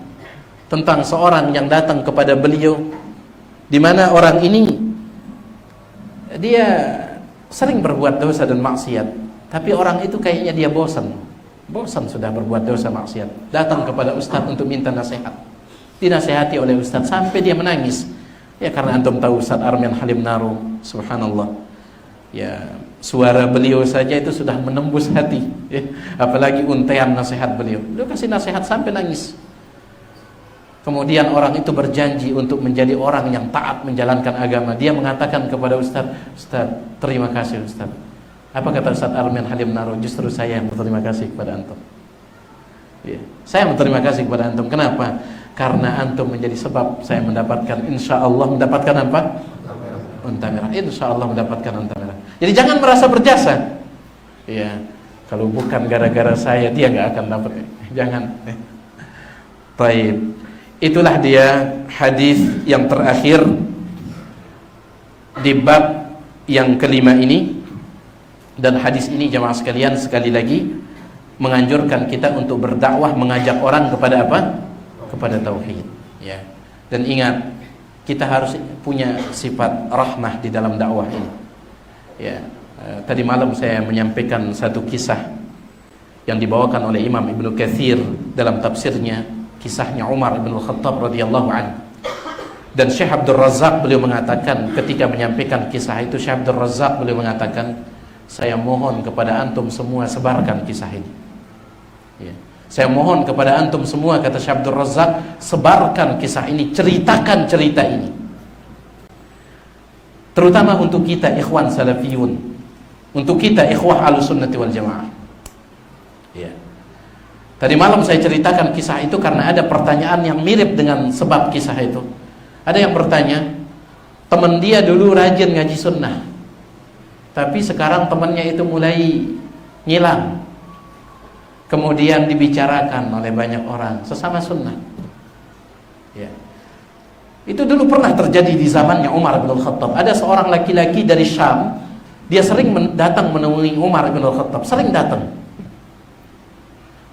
tentang seorang yang datang kepada beliau, di mana orang ini dia sering berbuat dosa dan maksiat. Tapi orang itu kayaknya dia bosan sudah berbuat dosa maksiat. Datang kepada Ustadz untuk minta nasihat. Dinasihati oleh Ustadz sampai dia menangis. Ya, karena antum tahu Ustadz Armian Halim Naru, subhanallah. Ya, suara beliau saja itu sudah menembus hati. Ya, apalagi untaian nasihat beliau. Beliau kasih nasihat sampai nangis. Kemudian orang itu berjanji untuk menjadi orang yang taat menjalankan agama. Dia mengatakan kepada Ustadz, Ustadz, terima kasih Ustadz. Apa kata Ustadz Armian Halim Naru? Justru saya yang berterima kasih kepada antum. Ya, saya berterima kasih kepada antum. Kenapa? Karena antum menjadi sebab saya mendapatkan, insya Allah mendapatkan apa? Onta merah. Insya Allah mendapatkan onta merah. Jadi jangan merasa berjasa. Ya, kalau bukan gara-gara saya dia nggak akan dapat. Jangan. Baik. Itulah dia hadis yang terakhir di bab yang kelima ini. Dan hadis ini jemaah sekalian sekali lagi menganjurkan kita untuk berdakwah, mengajak orang kepada apa? Kepada tauhid. Ya. Dan ingat, kita harus punya sifat rahmah di dalam dakwah ini. Ya. Tadi malam saya menyampaikan satu kisah yang dibawakan oleh Imam Ibnu Katsir dalam tafsirnya, kisahnya Umar bin Khattab radhiyallahu anhu. Dan Syekh Abdul Razak beliau mengatakan ketika menyampaikan kisah itu, Syekh Abdul Razak beliau mengatakan, saya mohon kepada antum semua sebarkan kisah ini. Ya. Saya mohon kepada antum semua, kata Syekh Abdul Razak, sebarkan kisah ini, ceritakan cerita ini. Terutama untuk kita ikhwan salafiyun, untuk kita ikhwah ahlussunnati wal jamaah. Ya. Tadi malam saya ceritakan kisah itu karena ada pertanyaan yang mirip dengan sebab kisah itu. Ada yang bertanya, teman dia dulu rajin ngaji sunnah, tapi sekarang temannya itu mulai ngilang. Kemudian dibicarakan oleh banyak orang sesama sunnah. Ya. Itu dulu pernah terjadi di zamannya Umar bin Khattab. Ada seorang laki-laki dari Syam, dia sering datang menemui Umar bin Khattab, sering datang.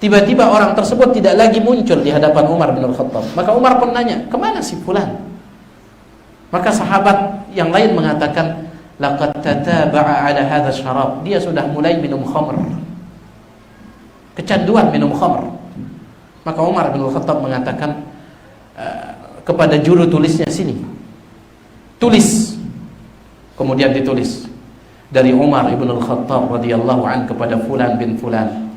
Tiba-tiba orang tersebut tidak lagi muncul di hadapan Umar bin Khattab. Maka Umar pun nanya, kemana si fulan? Maka sahabat yang lain mengatakan, laqad tataba'a ala hadha syarab, dia sudah mulai minum khamr, kecanduan minum khamr. Maka Umar bin Khattab mengatakan kepada juru tulisnya, sini tulis. Kemudian ditulis, dari Umar ibn al-Khattab radhiyallahu an kepada Fulan bin Fulan,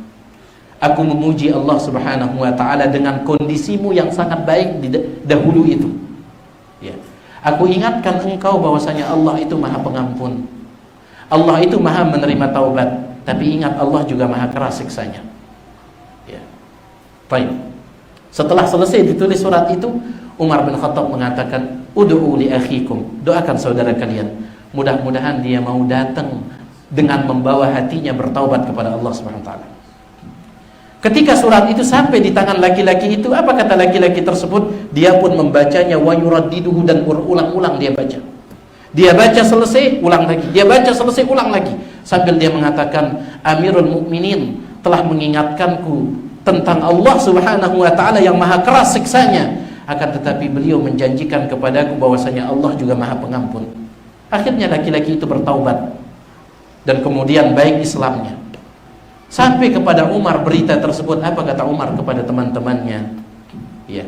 aku memuji Allah subhanahu wa ta'ala dengan kondisimu yang sangat baik di dahulu itu, ya. Aku ingatkan engkau bahwasanya Allah itu maha pengampun, Allah itu maha menerima taubat, tapi ingat Allah juga maha keras siksanya, ya. Baik. Setelah selesai ditulis surat itu, Umar bin Khattab mengatakan, ud'u li akhikum, doakan saudara kalian, mudah-mudahan dia mau datang dengan membawa hatinya bertaubat kepada Allah Subhanahu wa taala. Ketika surat itu sampai di tangan laki-laki itu, apa kata laki-laki tersebut? Dia pun membacanya, wa yuraddiduhu, dan berulang-ulang dia baca. Dia baca selesai, ulang lagi. Dia baca selesai, ulang lagi. Sambil dia mengatakan, Amirul Mukminin telah mengingatkanku tentang Allah Subhanahu wa taala yang maha keras siksanya, akan tetapi beliau menjanjikan kepadaku bahwasanya Allah juga maha pengampun. Akhirnya laki-laki itu bertaubat dan kemudian baik Islamnya. Sampai kepada Umar berita tersebut. Apa kata Umar kepada teman-temannya? Ya,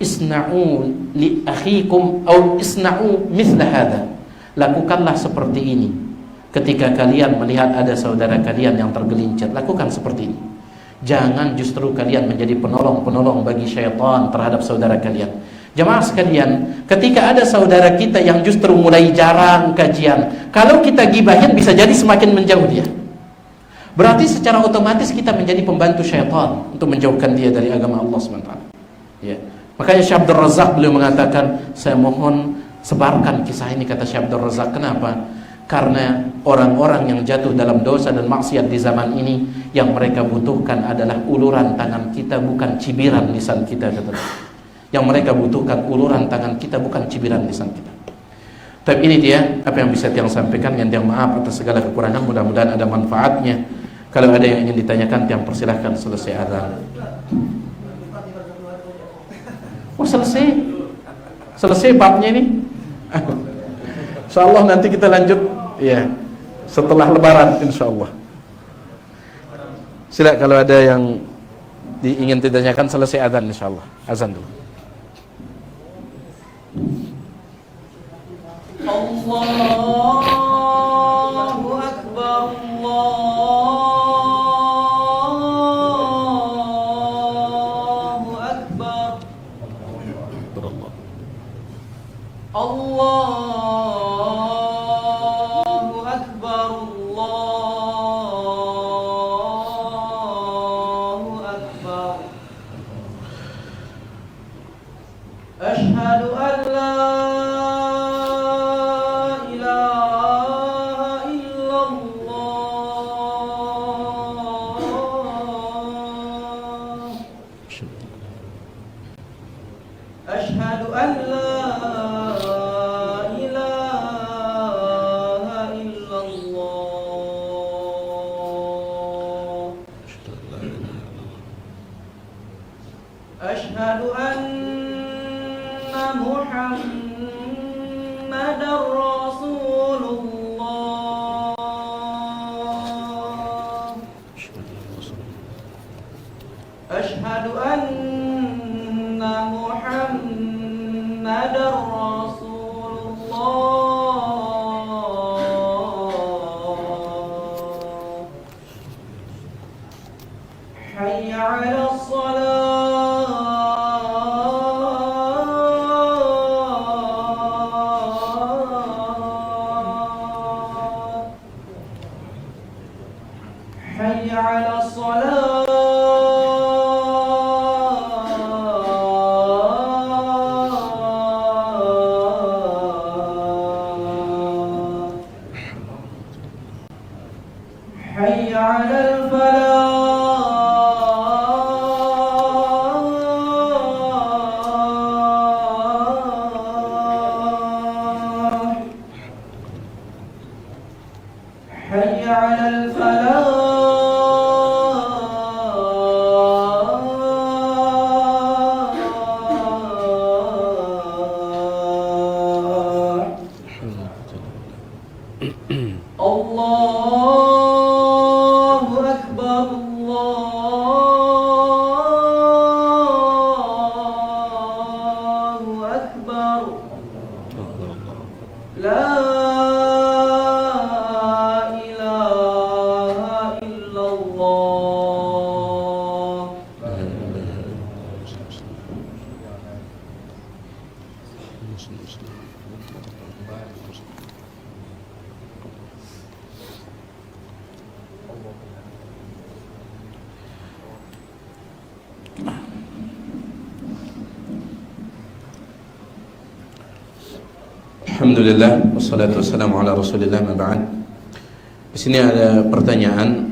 isna'u li akhikum atau isna'u mithla hadha, lakukanlah seperti ini ketika kalian melihat ada saudara kalian yang tergelincir. Lakukan seperti ini. Jangan justru kalian menjadi penolong-penolong bagi syaitan terhadap saudara kalian. Jemaah sekalian, ketika ada saudara kita yang justru mulai jarang kajian, kalau kita gibahin bisa jadi semakin menjauh dia. Berarti secara otomatis kita menjadi pembantu syaitan untuk menjauhkan dia dari agama Allah SWT. Ya. Makanya Syekh Abdul Razak beliau mengatakan, saya mohon sebarkan kisah ini, kata Syekh Abdul Razak. Kenapa? Karena orang-orang yang jatuh dalam dosa dan maksiat di zaman ini, yang mereka butuhkan adalah uluran tangan kita, bukan cibiran lisan kita, kata. Yang mereka butuhkan uluran tangan kita, bukan cibiran lisan kita. Tapi ini dia apa yang bisa Tiang sampaikan. Yang maaf atas segala kekurangan, mudah-mudahan ada manfaatnya. Kalau ada yang ingin ditanyakan, Tiang persilahkan selesai azan. Oh, selesai babnya ini. Insyaallah nanti kita lanjut ya setelah lebaran insyaallah. Sila kalau ada yang ingin ditanyakan selesai azan insyaallah. Azan dulu. Allahu akbar, Allahu akbar, Allahu akbar, Allahu akbar. Asyhadu an la Asyhadu anna Muhammadar Rasulullah. Asyhadu anna Muhammadar Rasulullah. Hayya 'alas shalah. حي على الصلاة حي على الفلاح حي على الفلاح Allahu Akbar, Allahu Akbar. La Alhamdulillah wassalatu wassalamu ala Rasulillah ma ba'd. Di sini ada pertanyaan.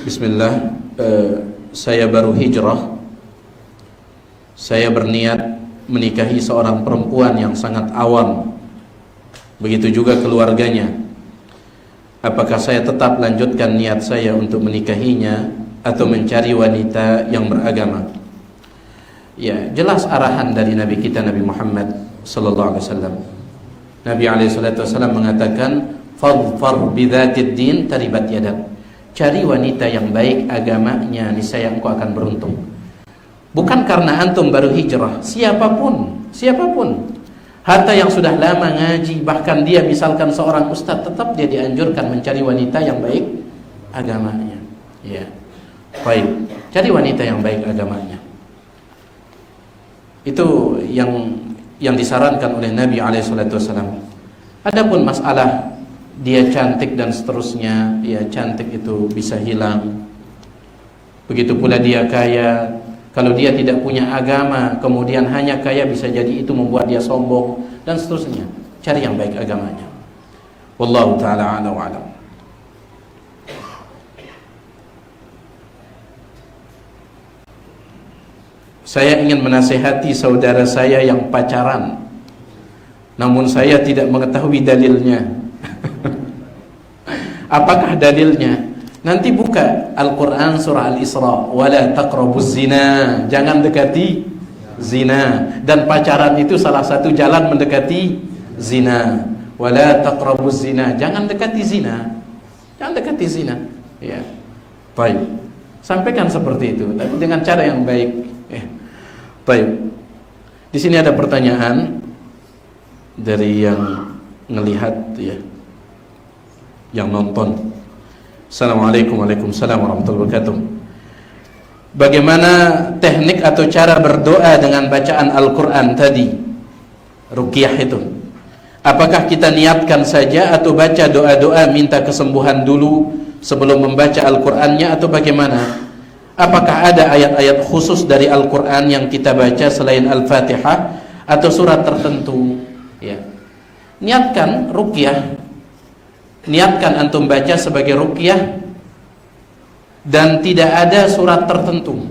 Bismillah, saya baru hijrah. Saya berniat menikahi seorang perempuan yang sangat awam. Begitu juga keluarganya. Apakah saya tetap lanjutkan niat saya untuk menikahinya atau mencari wanita yang beragama? Ya, jelas arahan dari Nabi kita Nabi Muhammad sallallahu alaihi wasallam. Nabi alaihi salatu wasallam mengatakan, "Fadhfar bidzatid din taribat yadak." Cari wanita yang baik agamanya, niscaya engkau akan beruntung. Bukan karena antum baru hijrah, siapapun, hatta yang sudah lama ngaji, bahkan dia misalkan seorang ustadz, tetap dia dianjurkan mencari wanita yang baik agamanya. Ya, baik, cari wanita yang baik agamanya. Itu yang disarankan oleh Nabi SAW. Adapun masalah dia cantik dan seterusnya, ya cantik itu bisa hilang. Begitu pula dia kaya. Kalau dia tidak punya agama, kemudian hanya kaya, bisa jadi itu membuat dia sombong dan seterusnya. Cari yang baik agamanya. Wallahu ta'ala a'la wa a'lam. Saya ingin menasihati saudara saya yang pacaran, namun saya tidak mengetahui dalilnya. Apakah dalilnya? Nanti buka Al-Quran surah Al-Isra, wala taqrabuz zina, jangan dekati zina. Dan pacaran itu salah satu jalan mendekati zina. Wala taqrabuz zina, jangan dekati zina, jangan dekati zina. Ya, baik, sampaikan seperti itu, tapi dengan cara yang baik. Baik, di sini ada pertanyaan dari yang ngelihat, ya, yang nonton. Assalamualaikum warahmatullahi wabarakatuh. Bagaimana teknik atau cara berdoa dengan bacaan Al-Quran tadi, ruqyah itu? Apakah kita niatkan saja atau baca doa-doa minta kesembuhan dulu sebelum membaca Al-Qurannya, atau bagaimana? Apakah ada ayat-ayat khusus dari Al-Quran yang kita baca selain Al-Fatihah atau surat tertentu? Ya, niatkan ruqyah, niatkan antum baca sebagai ruqyah, dan tidak ada surat tertentu.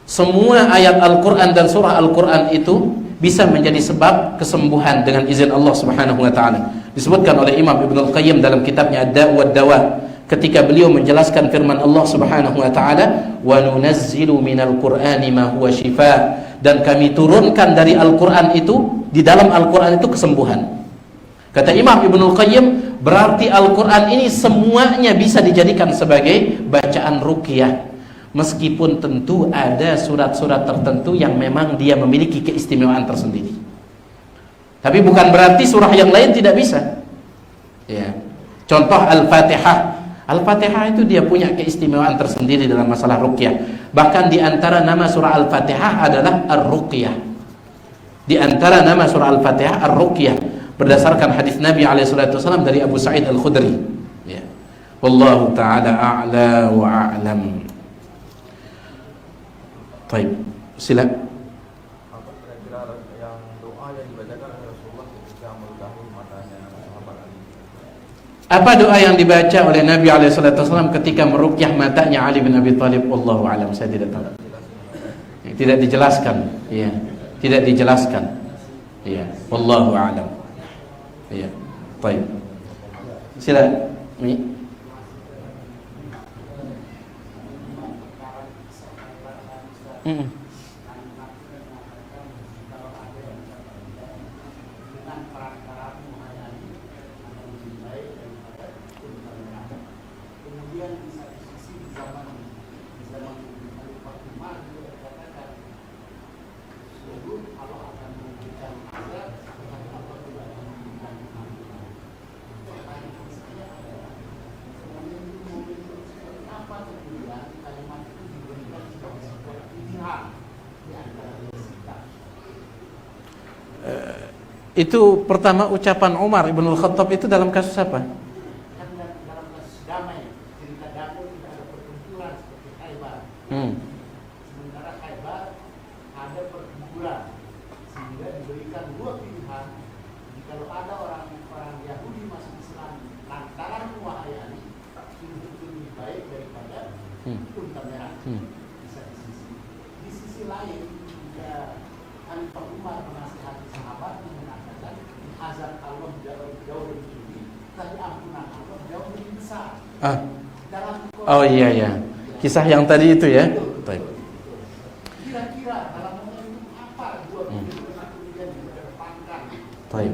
Semua ayat Al-Quran dan surah Al-Quran itu bisa menjadi sebab kesembuhan dengan izin Allah Subhanahu wa ta'ala. Disebutkan oleh Imam Ibnul Qayyim dalam kitabnya Ad-Da' wa Dawa, ketika beliau menjelaskan firman Allah Subhanahu wa ta'ala, wa nunazzilu minal qur'ani ma huwa shifa, dan kami turunkan dari Al-Quran itu, di dalam Al-Quran itu kesembuhan. Kata Imam Ibnul Qayyim, berarti Al-Quran ini semuanya bisa dijadikan sebagai bacaan ruqyah, meskipun tentu ada surat-surat tertentu yang memang dia memiliki keistimewaan tersendiri. Tapi bukan berarti surah yang lain tidak bisa. Ya, contoh Al-Fatihah. Al-Fatihah itu dia punya keistimewaan tersendiri dalam masalah ruqyah. Bahkan di antara nama surah Al-Fatihah adalah Ar-Ruqyah. Di antara nama surah Al-Fatihah Ar-Ruqyah, berdasarkan hadis Nabi SAW dari Abu Sa'id Al-Khudri. Ya. Wallahu ta'ala a'la wa a'lam. Baik, silakan. Apa kira-kira yang doa yang dibacakan oleh Rasulullah ketika meludahi matanya sahabat Ali? Apa doa yang dibaca oleh Nabi SAW ketika meruqyah matanya Ali bin Abi Thalib? Wallahu a'lam, saya tidak tahu. Tidak dijelaskan. Ya, tidak dijelaskan. Ya, wallahu a'lam. Ya, baik. Silakan. Itu pertama ucapan Umar Ibn Khattab itu dalam kasus apa? Dalam kasus damai, cerita damai tidak ada pertempuran seperti Khaybar. Sementara Khaybar ada pertempuran, sehingga diberikan dua pilihan, kalau ada orang Yahudi masuk Islam lantaran wahai Ali itu lebih baik daripada unta merah. Bisa di sisi lain ya, Khalifah Umar menasihati sahabat mengatakan azab Allah jauh lebih tinggi, tapi ampunan Allah jauh lebih besar. Oh iya, kisah yang tadi itu ya. Baik. Kira-kira dalam momen itu apa dua pilihan kemudian dikedepankan? Baik.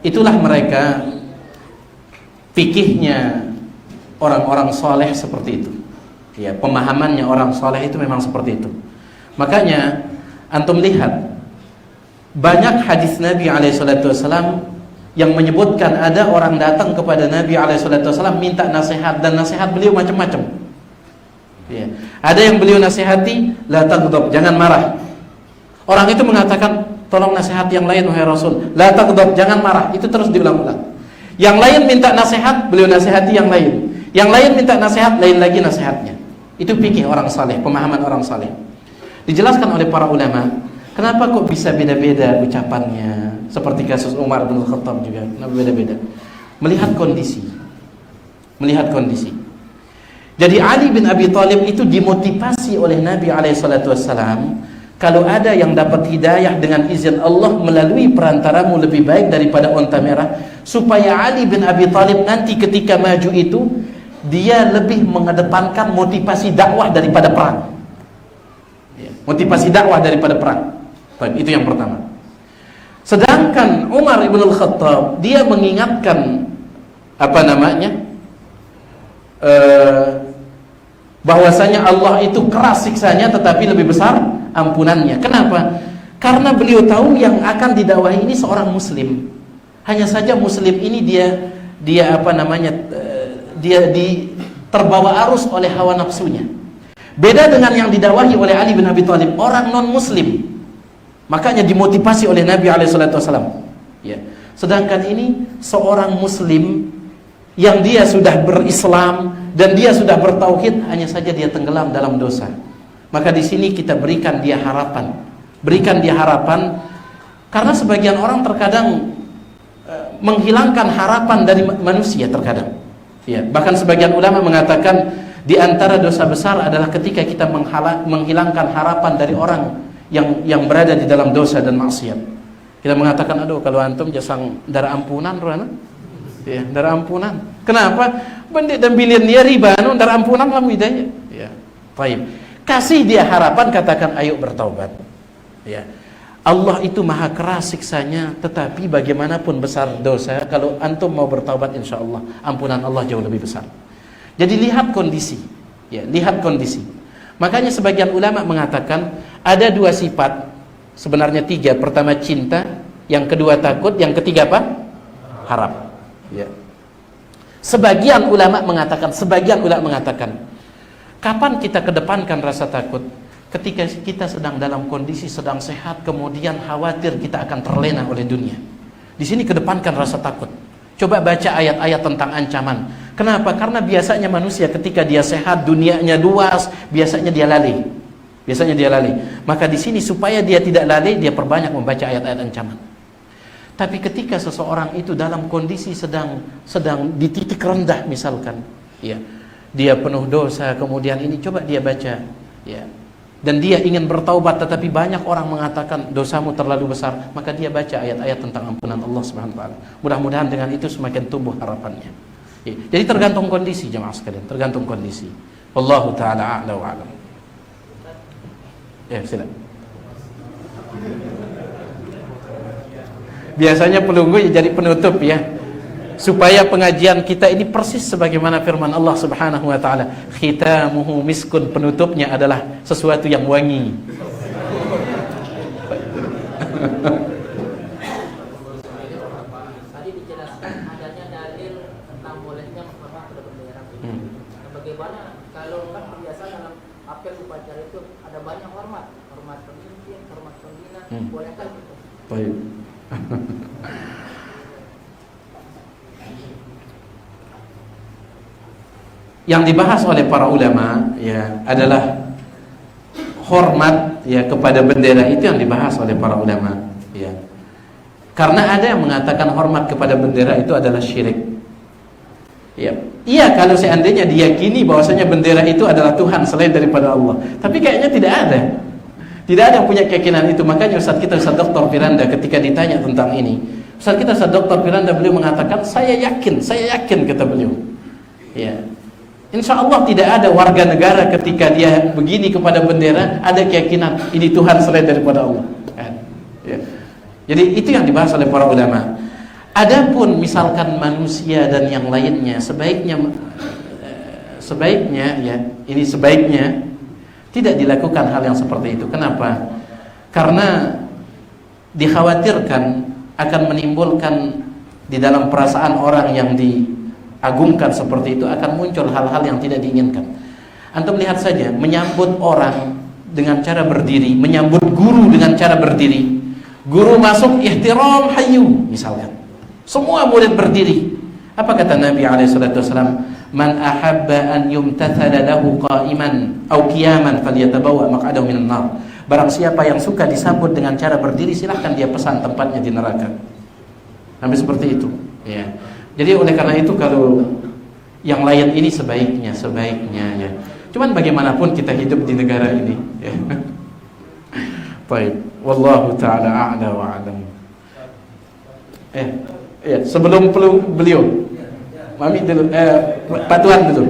Itulah mereka fikihnya orang-orang soleh seperti itu. Ya, pemahamannya orang soleh itu memang seperti itu. Makanya antum lihat banyak hadis Nabi SAW yang menyebutkan ada orang datang kepada Nabi SAW minta nasihat, dan nasihat beliau macam-macam. Ya. Ada yang beliau nasihati, la taghdab, jangan marah. Orang itu mengatakan, tolong nasihat yang lain wahai Rasul, la taghdab, jangan marah. Itu terus diulang-ulang. Yang lain minta nasihat, beliau nasihati yang lain. Yang lain minta nasihat, lain lagi nasihatnya. Itu fikih orang saleh, pemahaman orang saleh. Dijelaskan oleh para ulama, kenapa kok bisa beda-beda ucapannya? Seperti kasus Umar bin Khattab juga, kenapa beda-beda? Melihat kondisi. Jadi Ali bin Abi Thalib itu dimotivasi oleh Nabi SAW, kalau ada yang dapat hidayah dengan izin Allah melalui perantaramu lebih baik daripada unta merah, supaya Ali bin Abi Thalib nanti ketika maju itu dia lebih mengedepankan motivasi dakwah daripada perang. Motivasi dakwah daripada perang. Baik, itu yang pertama. Sedangkan Umar ibn al-Khattab dia mengingatkan bahwasanya Allah itu keras siksanya tetapi lebih besar ampunannya. Kenapa? Karena beliau tahu yang akan didakwahi ini seorang muslim. Hanya saja muslim ini dia terbawa arus oleh hawa nafsunya. Beda dengan yang didakwahi oleh Ali bin Abi Thalib, orang non muslim. Makanya dimotivasi oleh Nabi SAW. Ya. Sedangkan ini seorang muslim yang dia sudah berislam dan dia sudah bertauhid, hanya saja dia tenggelam dalam dosa. Maka di sini kita berikan dia harapan. Karena sebagian orang terkadang menghilangkan harapan dari manusia terkadang. Ya, bahkan sebagian ulama mengatakan di antara dosa besar adalah ketika kita menghilangkan harapan dari orang yang berada di dalam dosa dan maksiat. Kita mengatakan, aduh kalau antum jasang darah ampunan Rana. Ya, darah ampunan. Kenapa? Bandit dan biliannya riba, darah ampunan lah hidayah. Ya. Baik. Kasih dia harapan, katakan ayo bertaubat. Ya. Allah itu maha keras siksanya, tetapi bagaimanapun besar dosa, kalau antum mau bertaubat insyaallah ampunan Allah jauh lebih besar. Jadi lihat kondisi. Ya, lihat kondisi. Makanya sebagian ulama mengatakan ada dua sifat, sebenarnya tiga. Pertama cinta, yang kedua takut, yang ketiga apa? Harap. Ya. Sebagian ulama mengatakan, kapan kita kedepankan rasa takut? Ketika kita sedang dalam kondisi sedang sehat, kemudian khawatir kita akan terlena oleh dunia. Di sini kedepankan rasa takut. Coba baca ayat-ayat tentang ancaman. Kenapa? Karena biasanya manusia ketika dia sehat, dunianya luas, biasanya dia lalai. Maka di sini supaya dia tidak lalai, dia perbanyak membaca ayat-ayat ancaman. Tapi ketika seseorang itu dalam kondisi sedang di titik rendah misalkan, ya, dia penuh dosa, kemudian ini coba dia baca, ya, dan dia ingin bertaubat tetapi banyak orang mengatakan dosamu terlalu besar, maka dia baca ayat-ayat tentang ampunan Allah Subhanahu wa taala. Mudah-mudahan dengan itu semakin tumbuh harapannya. Ya, jadi tergantung kondisi jemaah sekalian, tergantung kondisi. Wallahu taala a'la wa a'lam. Ya, silakan. Biasanya pelunggu jadi penutup ya, supaya pengajian kita ini persis sebagaimana firman Allah Subhanahu wa taala, khitamuhu miskun, penutupnya adalah sesuatu yang wangi. Tadi dijelaskan adanya dalil tentang bolehnya menghormat kedua bendera. Bagaimana kalau kan biasa dalam apel upacara itu ada banyak hormat pemimpin, hormat pembina, bolehkah gitu? Baik. Yang dibahas oleh para ulama ya adalah hormat ya kepada bendera itu yang dibahas oleh para ulama ya. Karena ada yang mengatakan hormat kepada bendera itu adalah syirik. Ya. Iya, kalau seandainya diyakini bahwasanya bendera itu adalah Tuhan selain daripada Allah. Tapi kayaknya tidak ada. Tidak ada yang punya keyakinan itu. Makanya Ustaz kita, Ustaz Dr. Firanda, ketika ditanya tentang ini, Ustaz kita, Ustaz Dr. Firanda, beliau mengatakan, saya yakin kata beliau. Ya. Insya Allah tidak ada warga negara ketika dia begini kepada bendera ada keyakinan ini Tuhan selain daripada Allah. Ya. Jadi itu yang dibahas oleh para ulama. Adapun misalkan manusia dan yang lainnya, sebaiknya ya, ini sebaiknya tidak dilakukan hal yang seperti itu. Kenapa? Karena dikhawatirkan akan menimbulkan di dalam perasaan orang yang diagungkan seperti itu akan muncul hal-hal yang tidak diinginkan. Antum lihat saja, menyambut orang dengan cara berdiri, menyambut guru dengan cara berdiri. Guru masuk ihtiram hayyu misalkan. Semua murid berdiri. Apa kata Nabi SAW? Man ahabba an yumtathala lahu qa'iman aw qiyaman falyatabawa maq'adahu minan nar. Barang siapa yang suka disambut dengan cara berdiri, silahkan dia pesan tempatnya di neraka. Sampai seperti itu. Ya. Jadi oleh karena itu kalau yang lain ini sebaiknya ya. Cuman bagaimanapun kita hidup di negara ini. Ya. Baik. Wallahu ta'ala a'la wa a'lam. Ya, sebelum beliau Mami dulu, Pak Tuan dulu.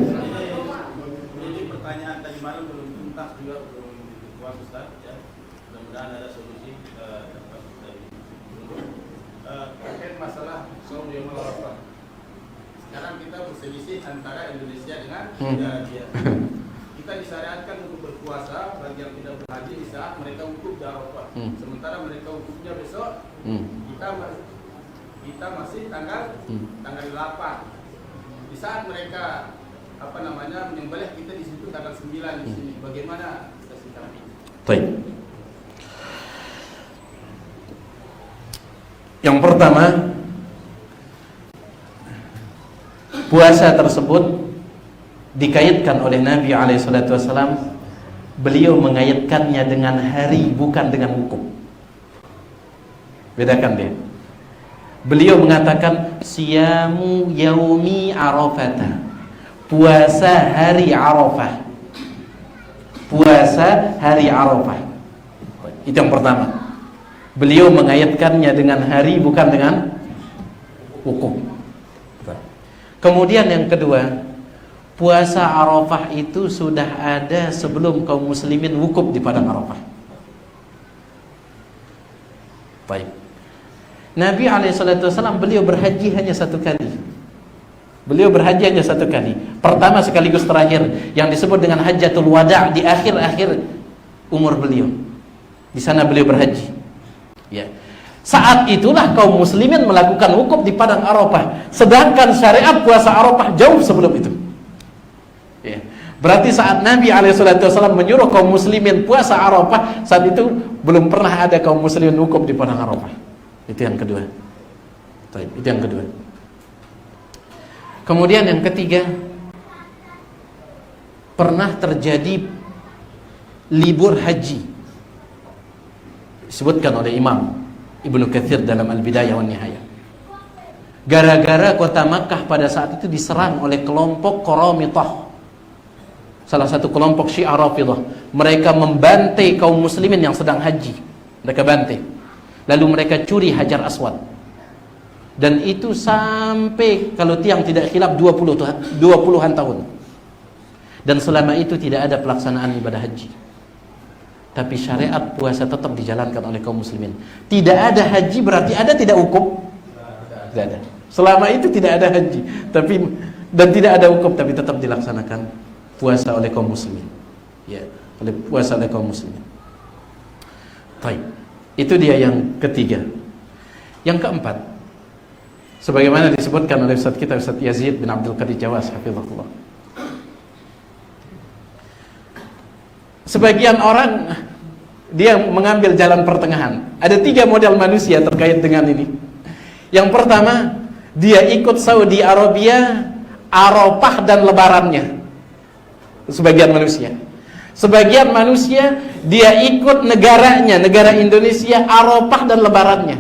Jadi pertanyaan tadi malam belum tuntas juga belum dikuas Ustaz ya. Mudah-mudahan ada solusi terkait masalah saum yaumul arafah. Sekarang kita berselisih antara Indonesia dengan India. Kita disyariatkan untuk berpuasa bagi yang tidak berhaji di saat mereka wukuf di Arafah. Sementara mereka wukufnya besok, kita masih tanggal 8. Di saat mereka menyembelih kita di situ tanggal 9 di sini. Bagaimana kita sikapi? Baik. Yang pertama, puasa tersebut dikaitkan oleh Nabi SAW. Beliau mengaitkannya dengan hari, bukan dengan wukuf. Bedakan dia. Beliau mengatakan siyamu yaumi arafata, puasa hari Arafah. Puasa hari Arafah. Itu yang pertama. Beliau mengaitkannya dengan hari, bukan dengan wukuf. Kemudian yang kedua, puasa Arafah itu sudah ada sebelum kaum muslimin wukuf di padang Arafah. Baik. Nabi SAW beliau berhaji hanya satu kali. Beliau berhaji hanya satu kali. Pertama sekaligus terakhir, yang disebut dengan Hajjatul Wada' di akhir-akhir umur beliau. Di sana beliau berhaji. Ya. Saat itulah kaum muslimin melakukan wukuf di padang Arafah. Sedangkan syariat puasa Arafah jauh sebelum itu. Ya. Berarti saat Nabi SAW menyuruh kaum muslimin puasa Arafah, saat itu belum pernah ada kaum muslimin wukuf di padang Arafah. Itu yang kedua. Itu yang kedua. Kemudian yang ketiga, pernah terjadi libur haji. Disebutkan oleh Imam Ibnu Katsir dalam Al-Bidayah wan Nihayah. Gara-gara kota Makkah pada saat itu diserang oleh kelompok Qaramitah, salah satu kelompok Syiah Rafidah. Mereka membantai kaum muslimin yang sedang haji. Mereka bantai. Lalu mereka curi Hajar Aswad. Dan itu sampai, kalau tiang tidak khilaf, 20-an tahun. Dan selama itu tidak ada pelaksanaan ibadah haji. Tapi syariat puasa tetap dijalankan oleh kaum muslimin. Tidak ada haji berarti ada tidak wukuf? Tidak ada. Selama itu tidak ada haji, dan tidak ada wukuf, tapi tetap dilaksanakan puasa oleh kaum muslimin. Ya, puasa oleh kaum muslimin. Baik. Itu dia yang ketiga. Yang keempat, sebagaimana disebutkan oleh Ustaz kita, Ustaz Yazid bin Abdul Qadir Jawas, hafizahullah. Sebagian orang dia mengambil jalan pertengahan. Ada 3 model manusia terkait dengan ini. Yang pertama, dia ikut Saudi Arabia, Arafah dan lebarannya. Sebagian manusia. Sebagian manusia dia ikut negaranya, negara Indonesia, Arafah dan lebarannya.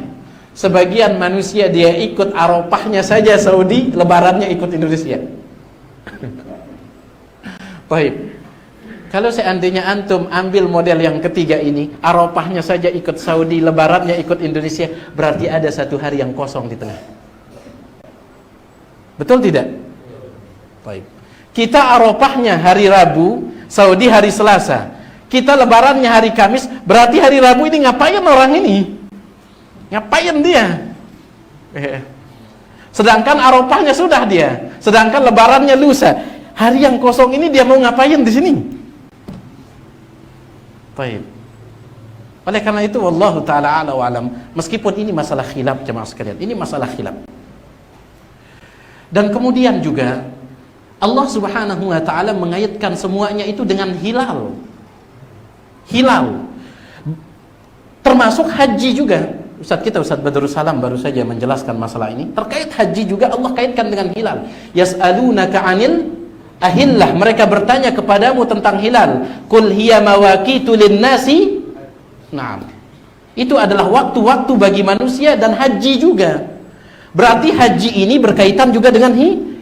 Sebagian manusia dia ikut Arafahnya saja Saudi, lebarannya ikut Indonesia. Baik. Kalau seandainya antum ambil model yang ketiga ini, Arafahnya saja ikut Saudi, lebarannya ikut Indonesia, berarti ada satu hari yang kosong di tengah. Betul tidak? Baik. Kita Arafahnya hari Rabu, Saudi hari Selasa. Kita lebarannya hari Kamis, berarti hari Rabu ini ngapain orang ini? Ngapain dia? Sedangkan Arafahnya sudah dia. Sedangkan lebarannya lusa. Hari yang kosong ini dia mau ngapain di sini? Baik. Oleh karena itu wallahu taala a'la wa alam, meskipun ini masalah khilaf jemaah sekalian, ini masalah khilaf. Dan kemudian juga Allah Subhanahu wa taala mengaitkan semuanya itu dengan hilal. Hilal. Termasuk haji juga. Ustaz kita Ustaz Badrul Salam baru saja menjelaskan masalah ini. Terkait haji juga Allah kaitkan dengan hilal. Yas'alunaka 'anil ahillah, mereka bertanya kepadamu tentang hilal. Qul hiya mawaqitu lin-nasi. Naam. Itu adalah waktu-waktu bagi manusia dan haji juga. Berarti haji ini berkaitan juga dengan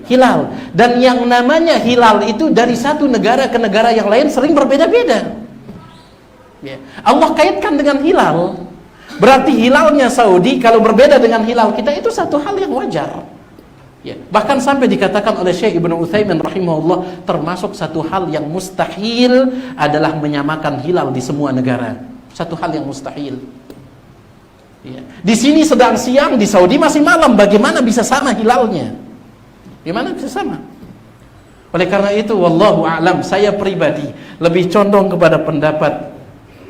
hilal. Dan yang namanya hilal itu dari satu negara ke negara yang lain sering berbeda-beda. Ya. Allah kaitkan dengan hilal. Berarti hilalnya Saudi kalau berbeda dengan hilal kita itu satu hal yang wajar. Ya. Bahkan sampai dikatakan oleh Syekh Ibnu Utsaimin rahimahullah, termasuk satu hal yang mustahil adalah menyamakan hilal di semua negara. Satu hal yang mustahil. Ya. Di sini sedang siang, di Saudi masih malam. Bagaimana bisa sama hilalnya? Gimana bisa sama? Oleh karena itu, wallahu a'lam, saya pribadi lebih condong kepada pendapat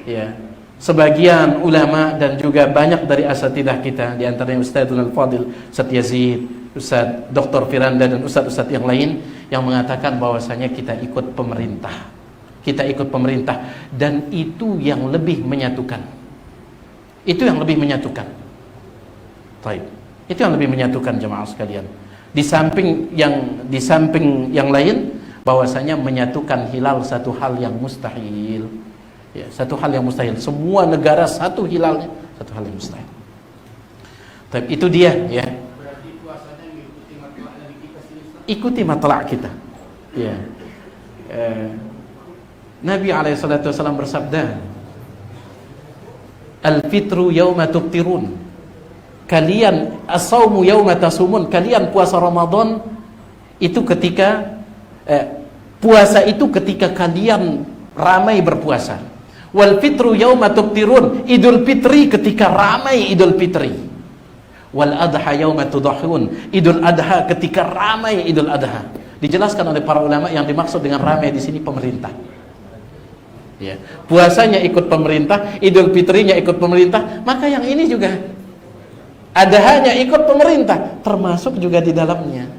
ya sebagian ulama dan juga banyak dari asatidah kita, di antaranya Ustadzul Al-Fadil, Ustadz Yazid, Ustadz Dr. Firanda dan Ustadz yang lain yang mengatakan bahwasanya kita ikut pemerintah. Kita ikut pemerintah dan itu yang lebih menyatukan. Itu yang lebih menyatukan. Baik. Itu yang lebih menyatukan jemaah sekalian. Di samping yang lain bahwasanya menyatukan hilal satu hal yang mustahil. Ya, satu hal yang mustahil. Semua negara satu hilalnya, satu hal yang mustahil. Tapi itu dia ya. Berarti puasanya mengikuti matlak dari kita sendiri. Ikuti matlak kita. Ya. Nabi SAW bersabda, Al-fitru yawma tuftirun. Kalian as-sawmu yawma tasumun. Kalian puasa Ramadan itu ketika puasa itu ketika kalian ramai berpuasa. Wal fitru yawma tuftirun. Idul Fitri ketika ramai Idul Fitri. Wal adha yawma tudahun. Idul Adha ketika ramai Idul Adha. Dijelaskan oleh para ulama yang dimaksud dengan ramai di sini pemerintah. Ya. Puasanya ikut pemerintah, Idul Fitrinya ikut pemerintah, maka yang ini juga adhanya ikut pemerintah, termasuk juga di dalamnya.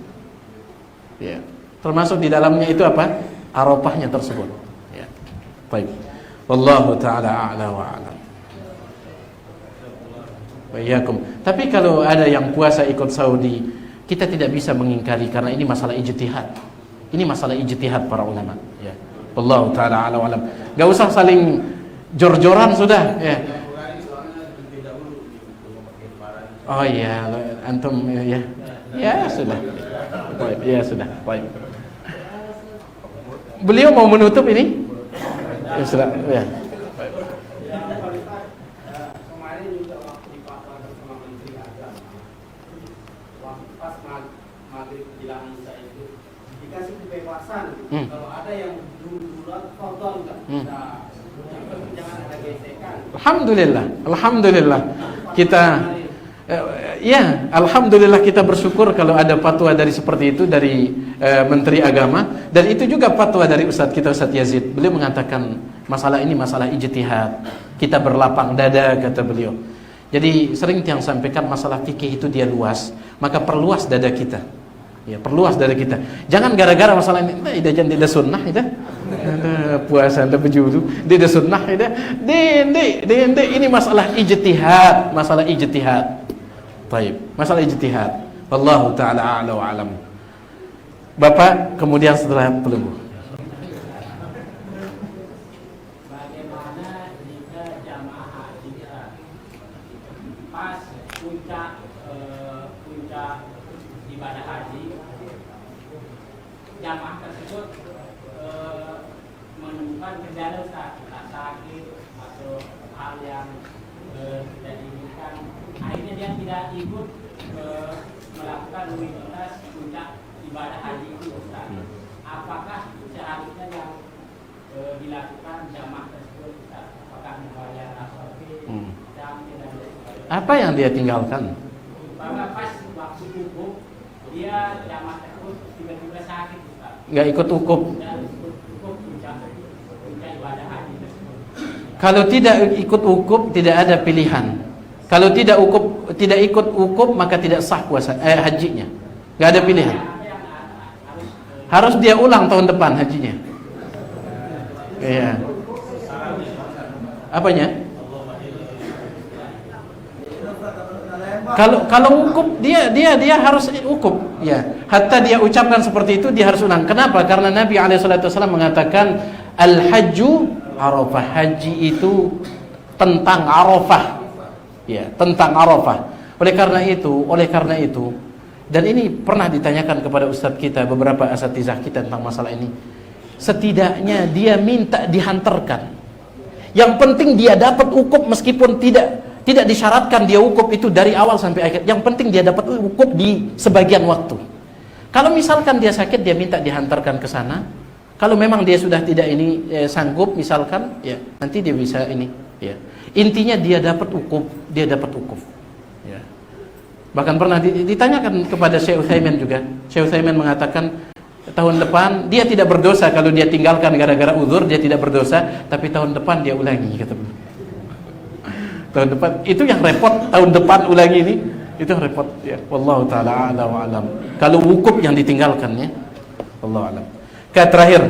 Ya. Termasuk di dalamnya itu apa? Arafahnya tersebut. Ya. Baik. Wallahu taala a'la wa a'lam. Wa iyyakum. Tapi kalau ada yang puasa ikut Saudi, kita tidak bisa mengingkari karena ini masalah ijtihad. Ini masalah ijtihad para ulama, ya. Wallahu taala a'la wa a'lam. Gak usah saling jor-joran sudah, ya. Oh iya, antum ya. Ya sudah. Baik, ya sudah. Baik. Beliau mau menutup ini? Ya sudah, ya. Kemarin juga waktu di Papua bersama Menteri Agama, waktu pas maghrib menjelang Isya itu dikasih kebebasan. Kalau ada yang duluan tonton kan, jangan ada gesekan. Alhamdulillah. Kita ya, alhamdulillah kita bersyukur kalau ada fatwa dari seperti itu dari Menteri Agama, dan itu juga fatwa dari Ustadz kita Ustadz Yazid. Beliau mengatakan masalah ini masalah ijtihad. Kita berlapang dada kata beliau. Jadi sering yang sampaikan masalah fikih itu dia luas, maka perluas dada kita. Ya, perluas dada kita. Jangan gara-gara masalah ini, tidak sunnah itu. Puasa anda berjulu, tidak sunnah itu. Ini masalah ijtihad, Baik, masalah ijtihad. Wallahu taala a'la wa a'lam. Bapak kemudian setelah pelunggu. jamaah tersebut menemukan kendala Ustaz, entah sakit atau hal yang tidak diinginkan, akhirnya dia tidak ikut melakukan rutinitas puncak ibadah haji itu Ustaz. Apakah seharusnya yang dilakukan jamaah tersebut Ustaz? Apakah membayar aswafi, jam dan lain-lain? Apa yang dia tinggalkan? Bahwa pas waktu wukuf dia jamaah tersebut tiba-tiba sakit Ustaz. Nggak ikut wukuf. Dan wukuf puncak ibadah haji tersebut. Kalau tidak ikut wukuf tidak ada pilihan. Kalau tidak ikut wukuf maka tidak sah puasa hajinya. Nggak ada pilihan. Harus dia ulang tahun depan hajinya. Iya. Apanya? Kalau wukuf dia harus wukuf ya. Hatta dia ucapkan seperti itu dia harus ulang. Kenapa? Karena Nabi SAW mengatakan al-hajju Arafah. Haji itu tentang Arafah. Ya, tentang Arafah. Oleh karena itu dan ini pernah ditanyakan kepada ustadz kita, beberapa asatizah kita tentang masalah ini. Setidaknya dia minta dihantarkan. Yang penting dia dapat wukuf meskipun tidak disyaratkan dia wukuf itu dari awal sampai akhir. Yang penting dia dapat wukuf di sebagian waktu. Kalau misalkan dia sakit, dia minta dihantarkan ke sana. Kalau memang dia sudah tidak sanggup misalkan, ya nanti dia bisa ini. Ya. Intinya dia dapat wukuf, Ya. Bahkan pernah ditanyakan kepada Syekh Utsaimin juga. Syekh Utsaimin mengatakan tahun depan dia tidak berdosa kalau dia tinggalkan gara-gara uzur, dia tidak berdosa, tapi tahun depan dia ulangi kata beliau. Tahun depan itu yang repot, tahun depan ulangi ini itu repot ya. Wallahu taala a'lam wa alam. Kalau wukuf yang ditinggalkan ya. Wallahu alam. Terakhir.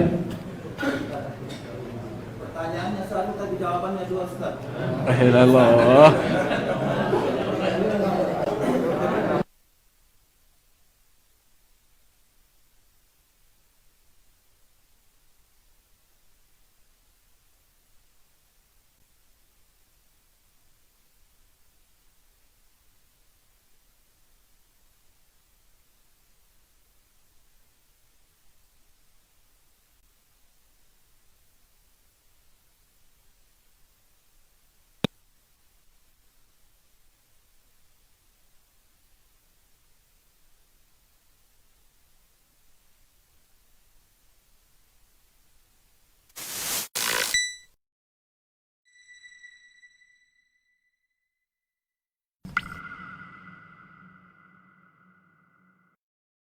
Pertanyaannya satu tapi jawabannya dua Ustaz. Allah.